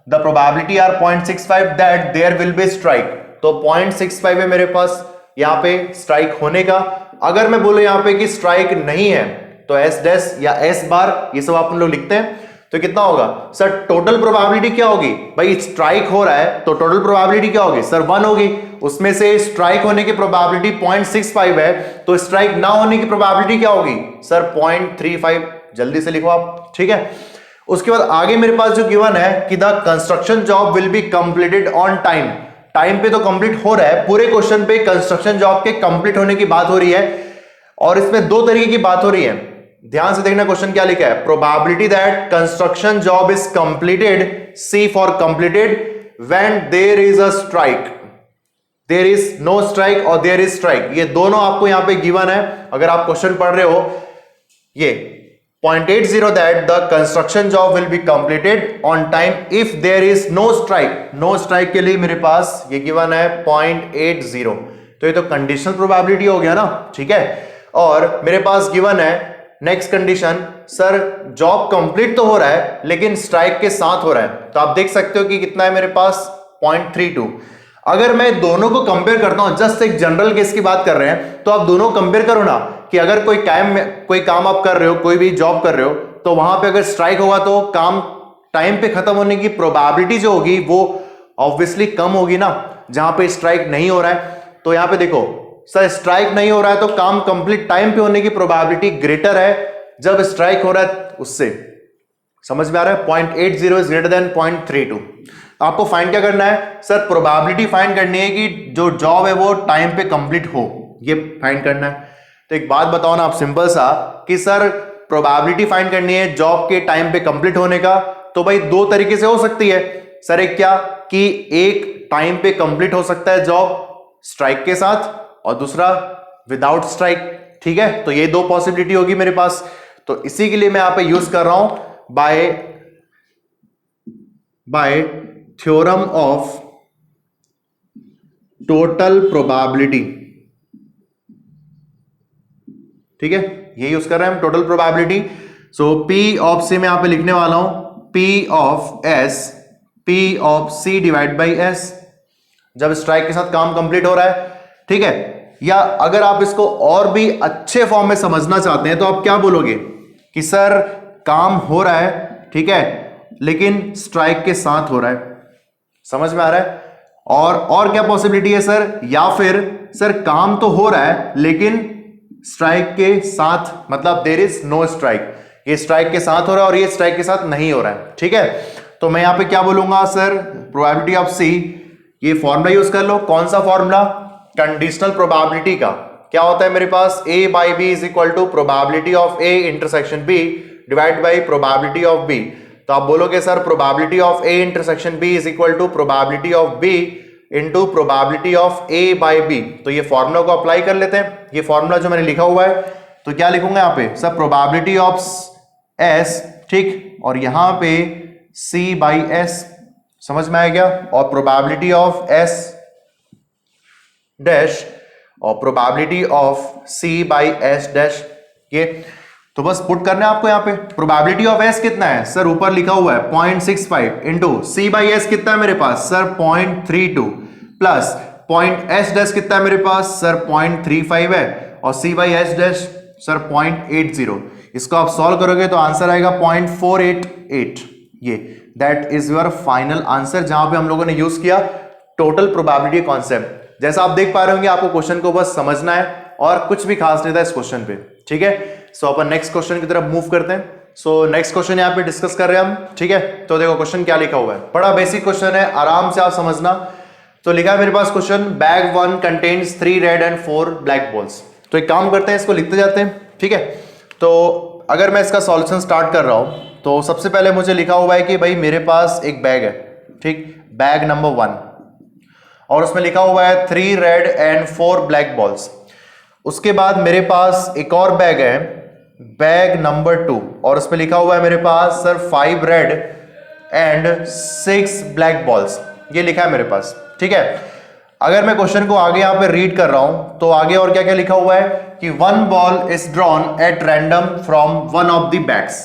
[SPEAKER 1] the probability are 0.65 that there will be strike, तो 0.65 है मेरे पास यहां पे स्ट्राइक होने का। अगर मैं बोलूं यहां पे कि स्ट्राइक नहीं है तो एस डैश या एस बार ये सब आप लोग लिखते हैं, तो कितना होगा सर, टोटल प्रोबेबिलिटी क्या होगी भाई, स्ट्राइक हो रहा है तो टोटल प्रोबेबिलिटी क्या होगी सर 1 होगी, उसमें से स्ट्राइक होने की प्रोबेबिलिटी 0.65 है, तो स्ट्राइक ना होने की प्रोबेबिलिटी क्या होगी सर 0.35, जल्दी से लिखो आप। ठीक है, उसके बाद आगे मेरे पास जो गिवन है कि the construction job will be completed on time, time पे तो कंप्लीट हो रहा है, पूरे क्वेश्चन पे कंस्ट्रक्शन जॉब के कंप्लीट होने की बात हो रही है, और इसमें दो तरीके की बात हो रही है। ध्यान से देखना क्वेश्चन क्या लिखा है, probability that construction job is completed, C for completed, when there is a strike, there is no strike और देयर इज स्ट्राइक, ये दोनों आपको यहां पे गिवन है। अगर आप क्वेश्चन पढ़ रहे हो, ये 0.80 that the construction job will be completed on time if there is no strike, no strike के लिए मेरे पास ये गिवन है 0.80, तो ये तो कंडीशनल प्रोबेबिलिटी हो गया ना। ठीक है, और मेरे पास गिवन है next condition, sir job complete तो हो रहा है लेकिन स्ट्राइक के साथ हो रहा है, तो आप देख सकते हो कि कितना है मेरे पास 0.32। अगर मैं दोनों को कंपेयर करता हूं, जस्ट एक जनरल केस की बात कर रहे हैं, तो आप दोनों कंपेयर करो ना कि अगर कोई काम आप कर रहे हो, कोई भी जॉब कर रहे हो, तो वहां पे अगर स्ट्राइक होगा तो काम टाइम पे खत्म होने की प्रोबेबिलिटी जो होगी वो ऑब्वियसली कम होगी ना, जहां पे स्ट्राइक नहीं हो रहा है। तो यहां पे देखो सर, स्ट्राइक नहीं हो रहा है तो काम कंप्लीट टाइम पे होने की प्रोबेबिलिटी ग्रेटर है जब स्ट्राइक हो रहा है उससे, समझ में आ रहा है, 0.80 इज ग्रेटर देन 0.32। आपको फाइंड क्या करना है सर, प्रोबेबिलिटी फाइंड करनी है कि जो जॉब है वो टाइम पे कंप्लीट हो, ये फाइंड करना है। तो एक बात बताओ ना आप सिंपल सा कि सर प्रोबेबिलिटी फाइंड करनी है जॉब के टाइम पे कंप्लीट होने का, तो भाई दो तरीके से हो सकती है सर, एक क्या कि एक टाइम पे कंप्लीट हो सकता है जॉब स्ट्राइक के साथ, और दूसरा विदाउट स्ट्राइक। ठीक है, तो ये दो पॉसिबिलिटी होगी मेरे पास, तो इसी के लिए मैं यहां पे यूज कर रहा हूं by theorem of total probability. ठीक है, ये यूज कर रहे हैं हम total probability. So P of C में यहां पे लिखने वाला हूं P of C divide by S, जब स्ट्राइक के साथ काम कंप्लीट हो रहा है। ठीक है, या अगर आप इसको और भी अच्छे फॉर्म में समझना चाहते हैं तो आप क्या बोलोगे कि सर काम हो रहा है, ठीक है, लेकिन स्ट्राइक के साथ हो रहा है, समझ में आ रहा है। और क्या पॉसिबिलिटी है सर, या फिर सर काम तो हो रहा है लेकिन स्ट्राइक के साथ, मतलब देयर इज नो स्ट्राइक, ये स्ट्राइक के साथ हो रहा है और ये स्ट्राइक के साथ नहीं हो रहा है। ठीक है, तो मैं यहां पे क्या बोलूंगा सर, प्रोबेबिलिटी ऑफ सी, ये फॉर्मूला यूज कर लो। कौन सा फॉर्मूला, कंडीशनल प्रोबेबिलिटी का। क्या होता है मेरे पास, A by B is equal to probability of A intersection B divide by probability of B. तो आप बोलोगे sir probability of A intersection B is equal to probability of B into probability of A by B. तो ये formula को apply कर लेते हैं, ये फॉर्मूला जो मैंने लिखा हुआ है, तो क्या लिखूंगा यहाँ पे सर, प्रोबेबिलिटी ऑफ एस, ठीक, और यहां पे सी बाई एस, समझ में आ गया, और प्रोबेबिलिटी ऑफ एस डैश और probability of C by S dash. ये तो बस पुट करना है आपको यहाँ पे। प्रोबेबिलिटी ऑफ एस कितना है सर, ऊपर लिखा हुआ है 0.65 इंटू सी बाई एस कितना है मेरे पास sir 0.32 plus point S dash कितना है मेरे पास सर 0.35 है, और C by S dash sir 0.80। इसको आप सॉल्व करोगे तो आंसर आएगा 0.488। ये that is your final answer, जहां पे हम लोगों ने यूज किया टोटल प्रोबेबिलिटी कॉन्सेप्ट। जैसा आप देख पा रहे होंगे, आपको क्वेश्चन को बस समझना है और कुछ भी खास नहीं था इस क्वेश्चन पे। ठीक है, सो अपन नेक्स्ट क्वेश्चन की तरफ मूव करते हैं। सो नेक्स्ट क्वेश्चन यहाँ पे डिस्कस कर रहे हैं हम। ठीक है, तो देखो क्वेश्चन क्या लिखा हुआ है, बड़ा बेसिक क्वेश्चन है, आराम से आप समझना। तो लिखा है मेरे पास question, bag 1 contains 3 red and 4 black balls. तो एक काम करते हैं, इसको लिखते जाते हैं। ठीक है, तो अगर मैं इसका सॉल्यूशन स्टार्ट कर रहा हूं तो सबसे पहले मुझे लिखा हुआ है कि भाई मेरे पास एक बैग है, ठीक, बैग नंबर 1, और उसमें लिखा हुआ है 3 रेड एंड 4 ब्लैक बॉल्स। उसके बाद मेरे पास एक और बैग है, बैग नंबर 2, और उसमें लिखा हुआ है मेरे पास sir 5 red and 6 black balls, ये लिखा है मेरे पास, ठीक है। अगर मैं क्वेश्चन को आगे यहां पे रीड कर रहा हूं तो आगे और क्या क्या लिखा हुआ है कि 1 ball is drawn at random from 1 of the bags,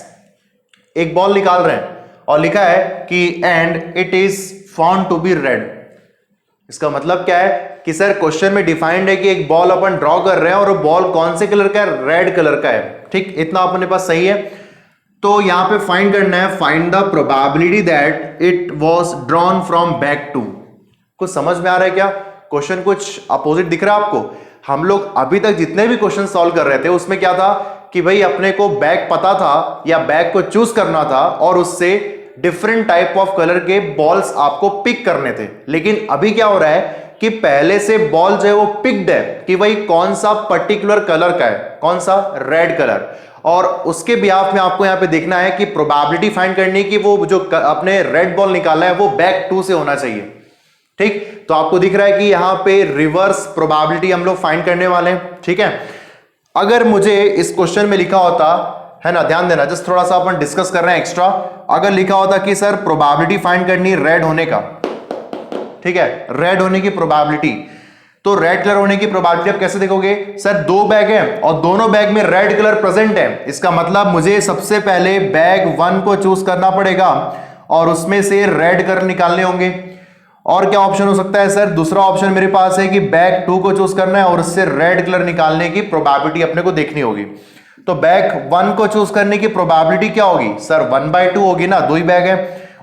[SPEAKER 1] एक बॉल निकाल रहे हैं और लिखा है कि and it is found to be red. इसका मतलब क्या है कि सर क्वेश्चन में डिफाइंड है कि एक बॉल अपन ड्रॉ कर रहे हैं और वो बॉल कौन से कलर का है, रेड कलर का है, ठीक, इतना अपने पास सही है। तो यहां पे फाइंड करना है, find the probability that it was drawn from bag 2। कुछ समझ में आ रहा है क्या? क्वेश्चन कुछ अपोजिट दिख रहा है आपको? हम लोग अभी तक जितने भी क्वेश्चन सॉल्व कर रहे थे उसमें क्या था कि भाई अपने को बैग पता था या बैग को चूज करना था और उससे डिफरेंट टाइप ऑफ कलर के बॉल्स आपको पिक करने थे। लेकिन अभी क्या हो रहा है कि पहले से बॉल जो है वो पिक्ड है कि भाई कौन सा पर्टिकुलर कलर का है, कौन सा, रेड कलर, और उसके बिहाफ में आपको यहां पे देखना है कि प्रोबेबिलिटी फाइंड करनी कि वो जो अपने रेड बॉल निकाला है वो बैग 2 से होना चाहिए, ठीक। तो आपको दिख रहा है कि यहां पे रिवर्स प्रोबेबिलिटी हम लोग फाइंड करने वाले हैं, ठीक है। अगर मुझे इस क्वेश्चन में लिखा होता है ना, ध्यान देना, जस्ट थोड़ा सा अपन डिस्कस कर रहे हैं एक्स्ट्रा, अगर लिखा होता कि सर प्रोबेबिलिटी फाइंड करनी रेड होने का, ठीक है, रेड होने की प्रोबेबिलिटी, तो रेड कलर होने की प्रोबेबिलिटी आप कैसे देखोगे? सर 2 बैग है और दोनों बैग में रेड कलर प्रेजेंट है, इसका मतलब मुझे सबसे पहले बैग 1 को चूज करना पड़ेगा और उसमें से रेड कलर निकालने होंगे। और क्या ऑप्शन हो सकता है सर? दूसरा ऑप्शन मेरे पास है कि बैग 2 को चूज करना है और उससे रेड कलर निकालने की प्रोबेबिलिटी अपने को देखनी होगी। तो बैग 1 को चूज करने की प्रोबेबिलिटी क्या होगी सर? 1/2 होगी ना, 2 ही बैग है,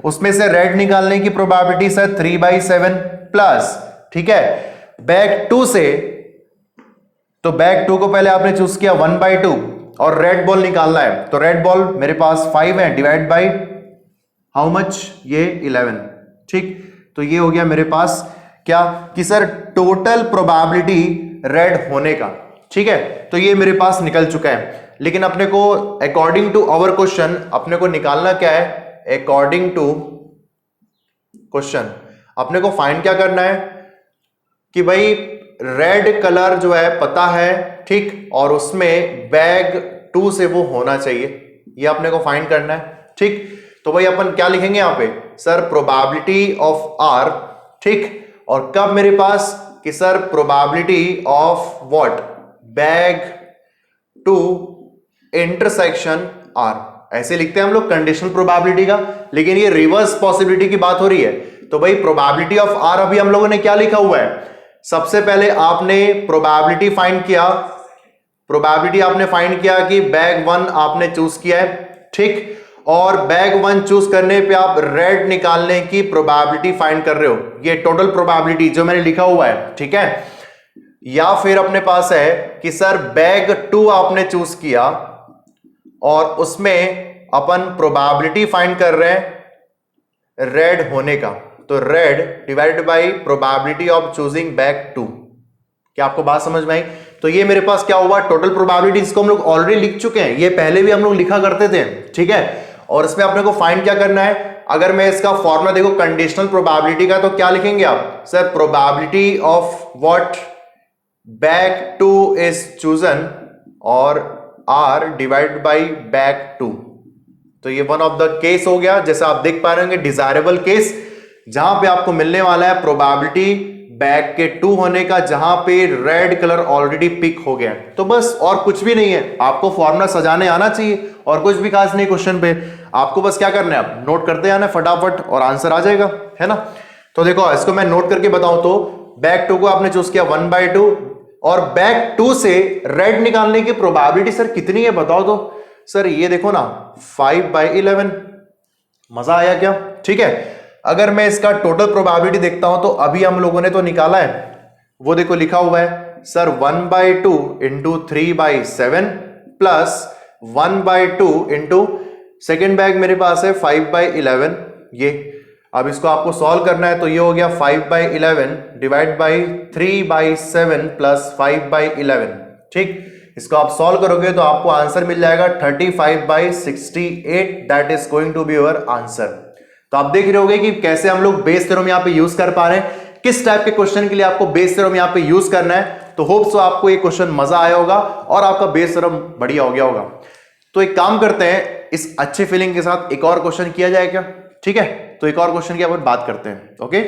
[SPEAKER 1] उसमें से रेड निकालने की प्रोबेबिलिटी सर 3/7 प्लस, ठीक है, बैग 2 से, तो बैग 2 को पहले आपने चूज किया 1/2 और रेड बॉल निकालना है, तो रेड बॉल मेरे पास 5 है, डिवाइड बाई हाउ मच, ये 11, ठीक। तो ये हो गया मेरे पास क्या कि सर टोटल प्रोबेबिलिटी रेड होने का, ठीक है। तो ये मेरे पास निकल चुका है। लेकिन अपने को अकॉर्डिंग टू आवर क्वेश्चन अपने को निकालना क्या है? अकॉर्डिंग टू क्वेश्चन अपने को फाइंड क्या करना है कि भाई रेड कलर जो है पता है, ठीक, और उसमें बैग 2 से वो होना चाहिए, ये अपने को फाइंड करना है, ठीक। तो भाई अपन क्या लिखेंगे यहां पे? सर प्रोबेबिलिटी ऑफ आर, ठीक, और कब मेरे पास कि sir probability of what, bag 2 intersection R, ऐसे लिखते हैं हम लोग कंडीशनल प्रोबेबिलिटी का, लेकिन ये रिवर्स पॉसिबिलिटी की बात हो रही है। तो भाई प्रोबेबिलिटी ऑफ आर अभी हम लोगों ने क्या लिखा हुआ है? सबसे पहले आपने प्रोबेबिलिटी फाइंड किया, प्रोबेबिलिटी आपने फाइंड किया कि बैग 1 आपने चूज किया है, ठीक, और बैग 1 चूज करने पे आप रेड निकालने की प्रोबेबिलिटी फाइंड कर रहे हो, ये टोटल प्रोबेबिलिटी जो मैंने लिखा हुआ है, ठीक है। या फिर अपने पास है कि सर बैग 2 आपने चूज किया और उसमें अपन प्रोबेबिलिटी फाइंड कर रहे हैं रेड होने का, तो red divided by probability of choosing bag 2। क्या आपको बात समझ में आई? तो ये मेरे पास क्या हुआ, टोटल प्रोबेबिलिटी, इसको हम लोग ऑलरेडी लिख चुके हैं, ये पहले भी हम लोग लिखा करते थे, ठीक है। और इसमें अपने को फाइंड क्या करना है? अगर मैं इसका फॉर्मूला देखो कंडीशनल प्रोबेबिलिटी का, तो क्या लिखेंगे आप? Sir probability of what, bag 2 is chosen और आर डिवाइड बाई बैग 2। तो ये वन ऑफ द केस हो गया, जैसे आप देख पा रहे होंगे डिजायरेबल केस, जहां पे आपको मिलने वाला है प्रोबेबिलिटी बैग के 2 होने का, जहां पे रेड कलर ऑलरेडी पिक हो गया। तो बस और कुछ भी नहीं है, आपको फॉर्मूला सजाने आना चाहिए और कुछ भी खास नहीं क्वेश्चन पे, आपको बस क्या करना है, आप नोट करते आना फटाफट और आंसर आ जाएगा, है ना। तो देखो इसको मैं नोट करके बताऊं तो बैग 2 को आपने चूज किया 1/2 और बैग 2 से रेड निकालने की प्रोबेबिलिटी सर कितनी है बताओ तो? सर ये देखो ना 5/11। मजा आया क्या? ठीक है। अगर मैं इसका टोटल प्रोबेबिलिटी देखता हूं तो अभी हम लोगों ने तो निकाला है, वो देखो लिखा हुआ है sir 1/2 into 3/7 plus 1/2 into second bag मेरे पास है 5/11। ये अब इसको आपको सॉल्व करना है तो ये हो गया 5/11 डिवाइड बाई 3/7 प्लस 5/11। ठीक, इसको आप सॉल्व करोगे तो आपको आंसर मिल जाएगा 35/68, that is going to be your answer. तो आप देख रहे होगे कि कैसे हम लोग बेस थ्योरम यहां पे यूज कर पा रहे हैं, किस टाइप के क्वेश्चन के लिए आपको बेस थ्योरम यहां पे यूज करना है। तो होप सो आपको ये क्वेश्चन मजा आया होगा और आपका बेस थ्योरम बढ़िया हो गया होगा। तो एक काम करते हैं, इस अच्छे फीलिंग के साथ एक और क्वेश्चन किया जाए क्या? ठीक है, तो एक और क्वेश्चन की अपन बात करते हैं। ओके,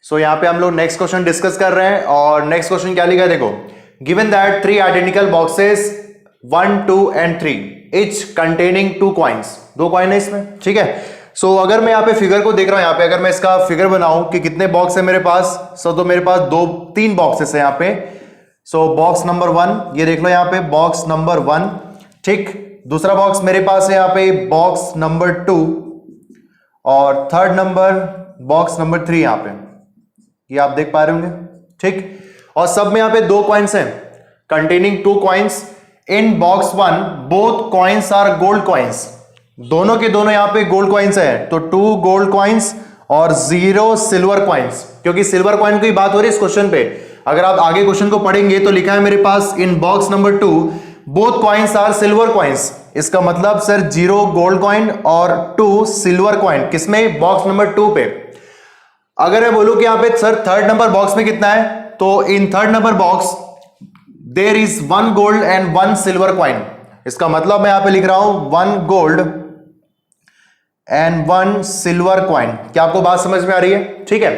[SPEAKER 1] सो यहां पे हम लोग नेक्स्ट क्वेश्चन डिस्कस कर रहे हैं और नेक्स्ट क्वेश्चन क्या लिखा है देखो, given that 3 identical boxes 1, 2 and 3 each containing 2 coins, 2 coin है इसमें। ठीक है, सो अगर मैं यहाँ पे फिगर को देख रहा हूं, यहाँ पे अगर मैं इसका फिगर बनाऊं कि कितने बॉक्स है मेरे पास, तो मेरे पास 3 बॉक्सेस है यहाँ पे। सो बॉक्स नंबर 1 ये देख लो यहाँ पे, बॉक्स नंबर 1। ठीक, दूसरा बॉक्स मेरे पास है यहाँ पे बॉक्स नंबर 2 और थर्ड नंबर बॉक्स नंबर 3 यहाँ पे, ये आप देख पा रहे होंगे। ठीक, और सब में यहाँ पे 2 कॉइन्स हैं, containing 2 coins. In box 1 both coins are gold coins, दोनों के दोनों यहाँ पे गोल्ड कॉइन्स है, तो 2 गोल्ड कॉइन्स और 0 सिल्वर कॉइन्स, क्योंकि सिल्वर कॉइन की बात हो रही है इस क्वेश्चन पे। अगर आप आगे क्वेश्चन को पढ़ेंगे तो लिखा है मेरे पास in box number 2 both coins are silver coins, इसका मतलब सर 0 गोल्ड कॉइन और 2 सिल्वर कॉइन, किसमें? बॉक्स नंबर 2 पे। अगर मैं बोलूं कि यहां पे सर थर्ड नंबर बॉक्स में कितना है, तो in third number box there is 1 gold and 1 silver coin, इसका मतलब मैं यहां पे लिख रहा हूं 1 गोल्ड एंड 1 सिल्वर कॉइन। क्या आपको बात समझ में आ रही है? ठीक है,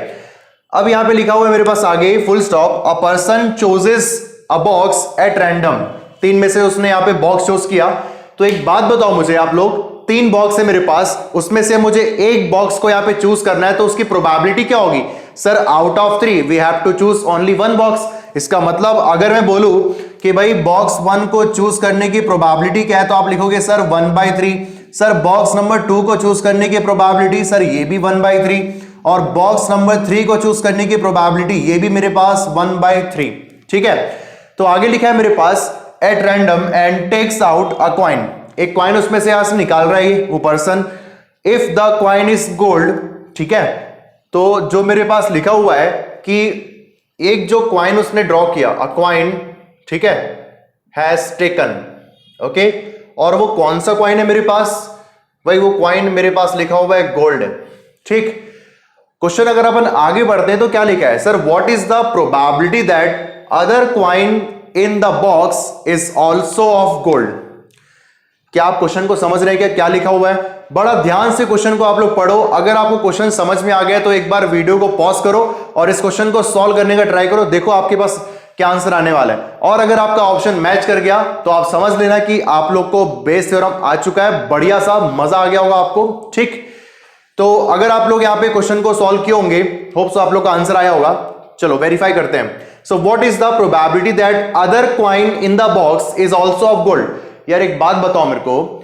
[SPEAKER 1] अब यहां पे लिखा हुआ है मेरे पास आगे full stop, a person chooses a box at random, 3 में से उसने यहां पे बॉक्स चूज किया। तो एक बात बताओ मुझे आप लोग, 3 बॉक्स है मेरे पास, उसमें से मुझे एक बॉक्स को यहां पे चूज करना है, तो उसकी प्रोबेबिलिटी क्या होगी? Sir out of 3 we have to choose only 1 box. इसका मतलब अगर मैं बोलूं कि भाई बॉक्स 1 को चूज करने की प्रोबेबिलिटी क्या है, तो आप लिखोगे सर 1/3। सर बॉक्स नंबर 2 को चूज करने की प्रोबेबिलिटी सर ये भी 1/3, और बॉक्स नंबर 3 को चूज करने की प्रोबेबिलिटी ये भी मेरे पास 1/3। ठीक है, तो आगे लिखा है मेरे पास at random and takes out a coin, एक कॉइन उसमें से यहां से निकाल रहा है वो person, if the coin is gold. ठीक है, तो जो मेरे पास लिखा हुआ है कि एक जो कॉइन उसने ड्रॉ किया, अ कॉइन, ठीक है, हैज टेकन, ओके, और वो कौन सा कॉइन है मेरे पास? भाई वो कॉइन मेरे पास लिखा हुआ है गोल्ड है। ठीक, क्वेश्चन अगर अपन आगे बढ़ते हैं तो क्या लिखा है sir, what is the probability that other coin in the box is also of gold. क्या आप क्वेश्चन को समझ रहे हैं क्या लिखा हुआ है? बड़ा ध्यान से क्वेश्चन को आप लोग पढ़ो। अगर आपको क्वेश्चन समझ में आ गया तो एक बार वीडियो को पॉज करो और इस क्वेश्चन को सॉल्व करने का ट्राई करो, देखो आपके पास क्या आंसर आने वाला है। और अगर आपका ऑप्शन मैच कर गया तो आप समझ लेना कि आप लोग को बेस थ्योरम आ चुका है, बढ़िया सा मजा आ गया होगा आपको। ठीक, तो अगर आप लोग यहाँ पे क्वेश्चन को सॉल्व किए होंगे, होप सो आप लोग का आंसर आया होगा। चलो वेरीफाई करते हैं। So what is the probability that other coin in the box is also of gold. यार एक बात बताओ मेरे को,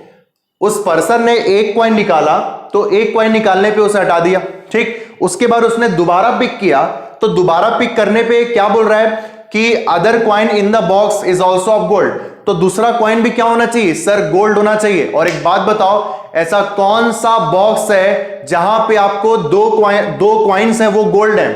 [SPEAKER 1] उस पर्सन ने एक कॉइन निकाला तो एक कॉइन निकालने पे उसे हटा दिया। ठीक, उसके बाद उसने दोबारा पिक किया, तो दोबारा पिक करने पे क्या बोल रहा है कि other coin in the box is also of gold, तो दूसरा कॉइन भी क्या होना चाहिए सर? गोल्ड होना चाहिए। और एक बात बताओ, ऐसा कौन सा बॉक्स है जहां पे आपको दो कॉइन्स हैं वो गोल्ड है?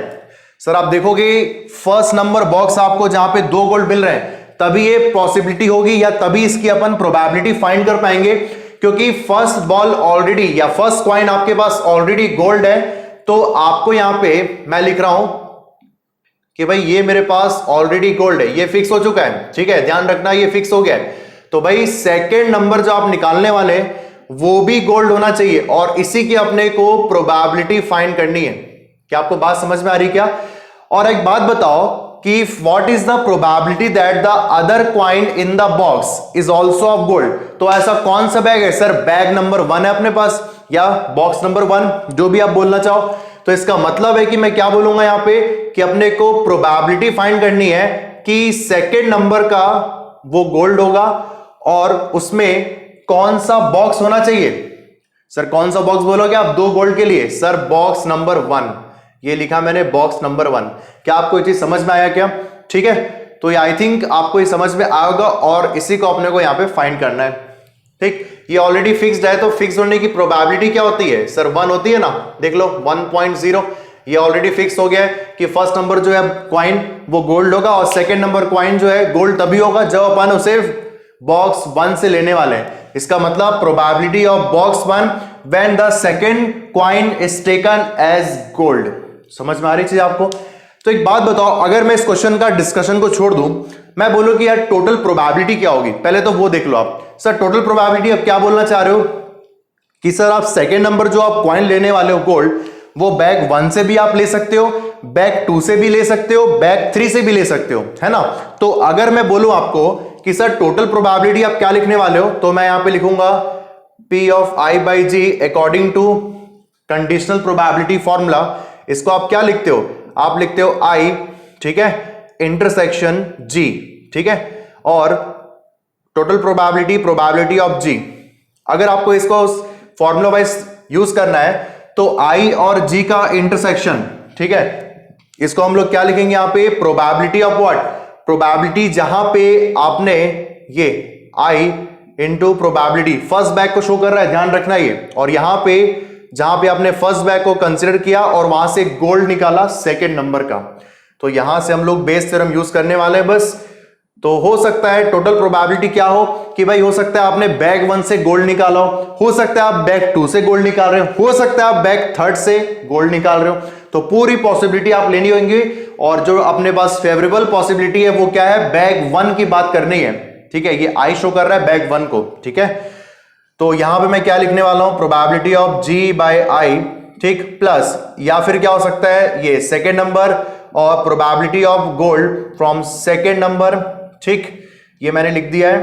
[SPEAKER 1] सर आप देखोगे फर्स्ट नंबर बॉक्स आपको जहां पे 2 गोल्ड मिल रहे हैं, तभी ये पॉसिबिलिटी होगी या तभी इसकी अपन प्रोबेबिलिटी फाइंड कर पाएंगे, क्योंकि फर्स्ट बॉल ऑलरेडी या फर्स्ट कॉइन आपके पास ऑलरेडी गोल्ड है। तो आपको यहां पे मैं लिख रहा हूं कि भाई ये मेरे पास ऑलरेडी गोल्ड है, ये फिक्स हो चुका है। ठीक है, ध्यान रखना ये फिक्स हो गया है। तो भाई सेकेंड नंबर जो आप निकालने वाले वो भी गोल्ड होना चाहिए और इसी की अपने को प्रोबेबिलिटी फाइंड करनी है। क्या आपको बात समझ में आ रही क्या? और एक बात बताओ कि what is the probability that the other coin in the box is also of gold. तो ऐसा कौन सा बैग है सर? बैग नंबर 1 है अपने पास या बॉक्स नंबर 1, जो भी आप बोलना चाहो। तो इसका मतलब है कि मैं क्या बोलूंगा यहां पे कि अपने को प्रोबेबिलिटी फाइंड करनी है कि सेकेंड नंबर का वो गोल्ड होगा और उसमें कौन सा बॉक्स होना चाहिए। सर कौन सा बॉक्स बोलोगे आप 2 गोल्ड के लिए? सर बॉक्स नंबर 1, ये लिखा मैंने बॉक्स नंबर 1। क्या आपको ये चीज समझ में आया क्या? ठीक है, तो आई थिंक आपको ये समझ में आएगा और इसी को अपने को यहां पे फाइंड करना है। ठीक, ये ऑलरेडी फिक्स्ड है, तो फिक्स होने की प्रोबेबिलिटी क्या होती है सर? 1 होती है ना, देख लो 1.0। ये ऑलरेडी फिक्स हो गया है कि फर्स्ट नंबर जो है क्वाइन वो गोल्ड होगा और सेकंड नंबर क्वाइन जो है गोल्ड तभी होगा जब अपन उसे बॉक्स 1 से लेने वाले हैं। इसका मतलब probability of box 1 when the second coin is taken as gold. समझ में आ रही चीज आपको? तो एक बात बताओ, अगर मैं इस क्वेश्चन का डिस्कशन को छोड़ दूं, मैं बोलूं कि यार टोटल प्रोबेबिलिटी क्या होगी, पहले तो वो देख लो आप। सर टोटल प्रोबेबिलिटी अब क्या बोलना चाह रहे हो कि सर आप सेकंड नंबर जो आप कॉइन लेने वाले हो गोल्ड, वो बैग 1 से भी आप ले सकते हो, बैग 2 से भी ले सकते हो, बैग 3 से भी ले सकते हो, है ना। तो अगर मैं बोलूं आपको कि सर टोटल प्रोबेबिलिटी आप क्या लिखने वाले हो, तो मैं यहां पे लिखूंगा P of I by G according to conditional probability formula. इसको आप क्या लिखते हो, आप लिखते हो I, ठीक है, इंटरसेक्शन G, ठीक है, और टोटल प्रोबेबिलिटी ऑफ G। अगर आपको इसको फॉर्मूला वाइज यूज करना है तो I और G का इंटरसेक्शन, ठीक है, इसको हम लोग क्या लिखेंगे यहां पे, प्रोबेबिलिटी ऑफ व्हाट, प्रोबेबिलिटी जहां पे आपने ये I into probability first bag को शो कर रहा है, ध्यान रखना ये, और यहां पे जहां पे आपने फर्स्ट बैग को कंसीडर किया और वहां से गोल्ड निकाला सेकंड नंबर का, तो यहां से हम लोग बेस थ्योरम यूज करने वाले हैं बस। तो हो सकता है टोटल प्रोबेबिलिटी क्या हो कि भाई हो सकता है आपने बैग 1 से गोल्ड निकाला हो सकता है आप बैग 2 से गोल्ड निकाल रहे हो सकता है आप बैग 3 से गोल्ड निकाल रहे हो, तो पूरी पॉसिबिलिटी आप लेनी होंगी और जो अपने पास फेवरेबल पॉसिबिलिटी है वो क्या है, बैग 1 की बात करनी है, ठीक है। ये आई शो कर रहा है बैग 1 को, ठीक है। तो यहां पे मैं क्या लिखने वाला हूं, probability of G by I, ठीक, प्लस या फिर क्या हो सकता है ये सेकेंड नंबर और probability of gold from second number, ठीक, ये मैंने लिख दिया है,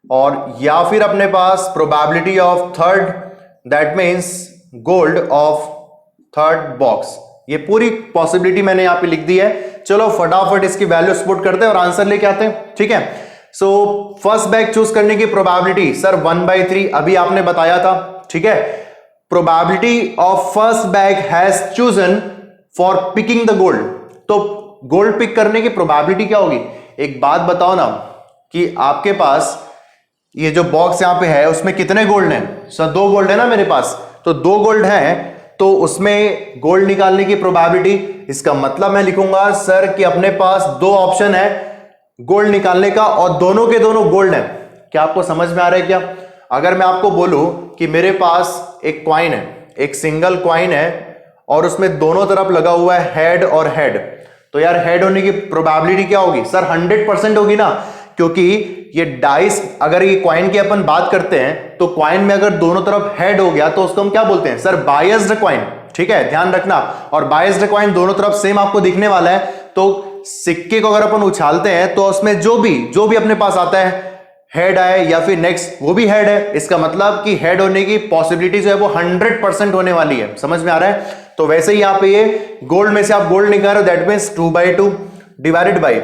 [SPEAKER 1] और या फिर अपने पास probability of third, that means gold of third box. ये पूरी पॉसिबिलिटी मैंने यहां पे लिख दी है। चलो फटाफट इसकी वैल्यू पुट करते हैं और आंसर लेके आते हैं, ठीक है। सो फर्स्ट बैग चूज करने की प्रोबेबिलिटी सर 1/3 अभी आपने बताया था, ठीक है। Probability of first bag has chosen for picking the gold, तो गोल्ड पिक करने की प्रोबेबिलिटी क्या होगी। एक बात बताओ ना कि आपके पास ये जो बॉक्स यहां पे है उसमें कितने गोल्ड हैं, सर 2 गोल्ड है ना मेरे पास, तो 2 गोल्ड है, तो उसमें गोल्ड निकालने की प्रोबेबिलिटी, इसका मतलब मैं लिखूंगा सर कि अपने पास 2 ऑप्शन है गोल्ड निकालने का और दोनों के दोनों गोल्ड है। क्या आपको समझ में आ रहा है क्या? अगर मैं आपको बोलूं कि मेरे पास एक क्वाइन है, एक सिंगल क्वाइन है और उसमें दोनों तरफ लगा हुआ है हेड और हेड, तो यार हेड होने की प्रोबेबिलिटी क्या होगी सर, 100% होगी ना, क्योंकि ये डाइस, अगर ये क्वाइन की अपन बात करते हैं तो क्वाइन में अगर दोनों तरफ हेड हो गया तो उसको हम क्या बोलते हैं सर, बायस्ड क्वाइन, ठीक है, ध्यान रखना। और बायस्ड क्वाइन दोनों तरफ सेम आपको दिखने वाला है, तो सिक्के को अगर अपन उछालते हैं तो उसमें जो भी अपने पास आता है, हेड आए या फिर नेक्स्ट वो भी हेड है, इसका मतलब कि हेड होने की पॉसिबिलिटी जो है वो 100% होने वाली है। समझ में आ रहा है? तो वैसे ही यहां पे ये गोल्ड में से आप गोल्ड निकाल रहे हो, दैट मींस 2/2 डिवाइडेड बाई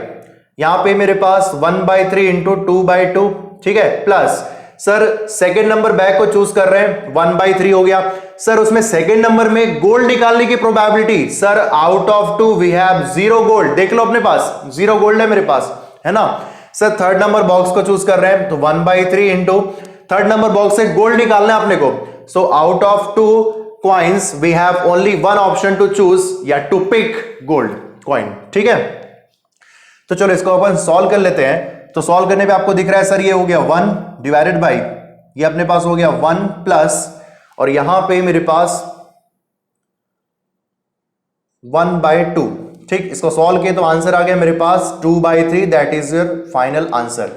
[SPEAKER 1] यहां पे मेरे पास 1/3 इंटू 2/2, ठीक है, plus sir second number bag को चूज कर रहे हैं, 1/3 हो गया। सर उसमें सेकेंड नंबर में गोल्ड निकालने की probability, sir out of 2 we have 0 gold, देख लो अपने पास 0 गोल्ड है मेरे पास, है ना। सर थर्ड नंबर बॉक्स को चूज कर रहे हैं, तो 1/3 इंटू थर्ड नंबर बॉक्स से गोल्ड निकालना है अपने को, so out of 2 coins we have only 1 option to choose या टू पिक गोल्ड कॉइन, ठीक है। तो चलो इसको अपन सॉल्व कर लेते हैं। तो सॉल्व करने पे आपको दिख रहा है सर ये हो गया 1 डिवाइडेड बाई, ये अपने पास हो गया 1 प्लस, और यहां पे मेरे पास 1/2, ठीक, इसको सॉल्व किए तो आंसर आ गया मेरे पास 2/3, that is your final answer.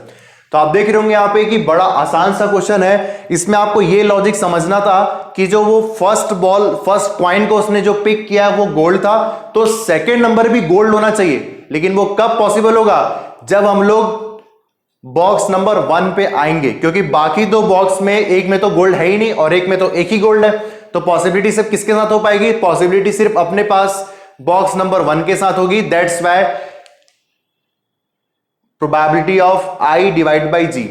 [SPEAKER 1] तो आप देख रहे होंगे यहां पे कि बड़ा आसान सा क्वेश्चन है, इसमें आपको ये लॉजिक समझना था कि जो वो फर्स्ट क्वाइन को उसने जो पिक किया वो गोल्ड था, तो सेकंड नंबर भी गोल्ड होना चाहिए, लेकिन वो कब पॉसिबल होगा, जब हम लोग बॉक्स नंबर 1 पे आएंगे, क्योंकि बाकी 2 बॉक्स में एक में तो गोल्ड है ही नहीं और एक में तो एक ही गोल्ड है, तो पॉसिबिलिटी सिर्फ किसके साथ हो पाएगी, पॉसिबिलिटी सिर्फ अपने पास बॉक्स नंबर 1 के साथ होगी, that's why probability of I divide by G,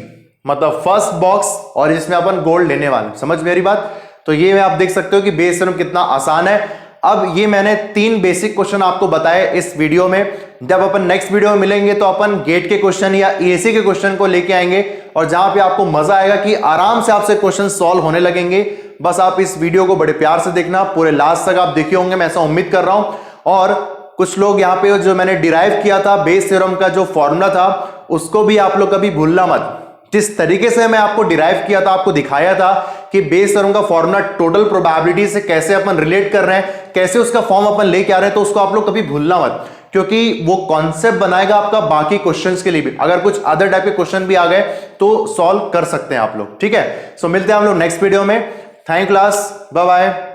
[SPEAKER 1] मतलब फर्स्ट बॉक्स और इसमें अपन गोल्ड लेने वाले, समझ मेरी बात। तो ये आप देख सकते हो कि बेस थ्योरम कितना आसान है। अब ये मैंने 3 बेसिक क्वेश्चन आपको बताए इस वीडियो में, जब अपन नेक्स्ट वीडियो में मिलेंगे तो अपन गेट के क्वेश्चन या EAC के क्वेश्चन को लेके आएंगे, और जहां पे आपको मजा आएगा कि आराम से आपसे क्वेश्चन सॉल्व होने लगेंगे, बस आप इस वीडियो को बड़े प्यार से देखना, पूरे लास्ट तक आप देखे होंगे, मैं ऐसा उम्मीद कर रहा हूं। और कुछ लोग यहाँ पे जो मैंने डिराइव किया था बेस थ्योरम का जो फॉर्मूला था, उसको भी आप लोग कभी भूलना मत। जिस तरीके से मैं आपको डिराइव किया था, आपको दिखाया था कि बेस थ्योरम का फॉर्मूला टोटल प्रोबेबिलिटी से कैसे अपन रिलेट कर रहे हैं, कैसे उसका फॉर्म अपन लेके आ रहे हैं, तो उसको आप लोग कभी भूलना मत, क्योंकि वो कॉन्सेप्ट बनाएगा आपका बाकी क्वेश्चंस के लिए भी। अगर कुछ अदर टाइप के क्वेश्चन भी आ गए तो सॉल्व कर सकते हैं आप लोग, ठीक है। सो मिलते हैं हम लोग नेक्स्ट वीडियो में। Thank class, bye bye.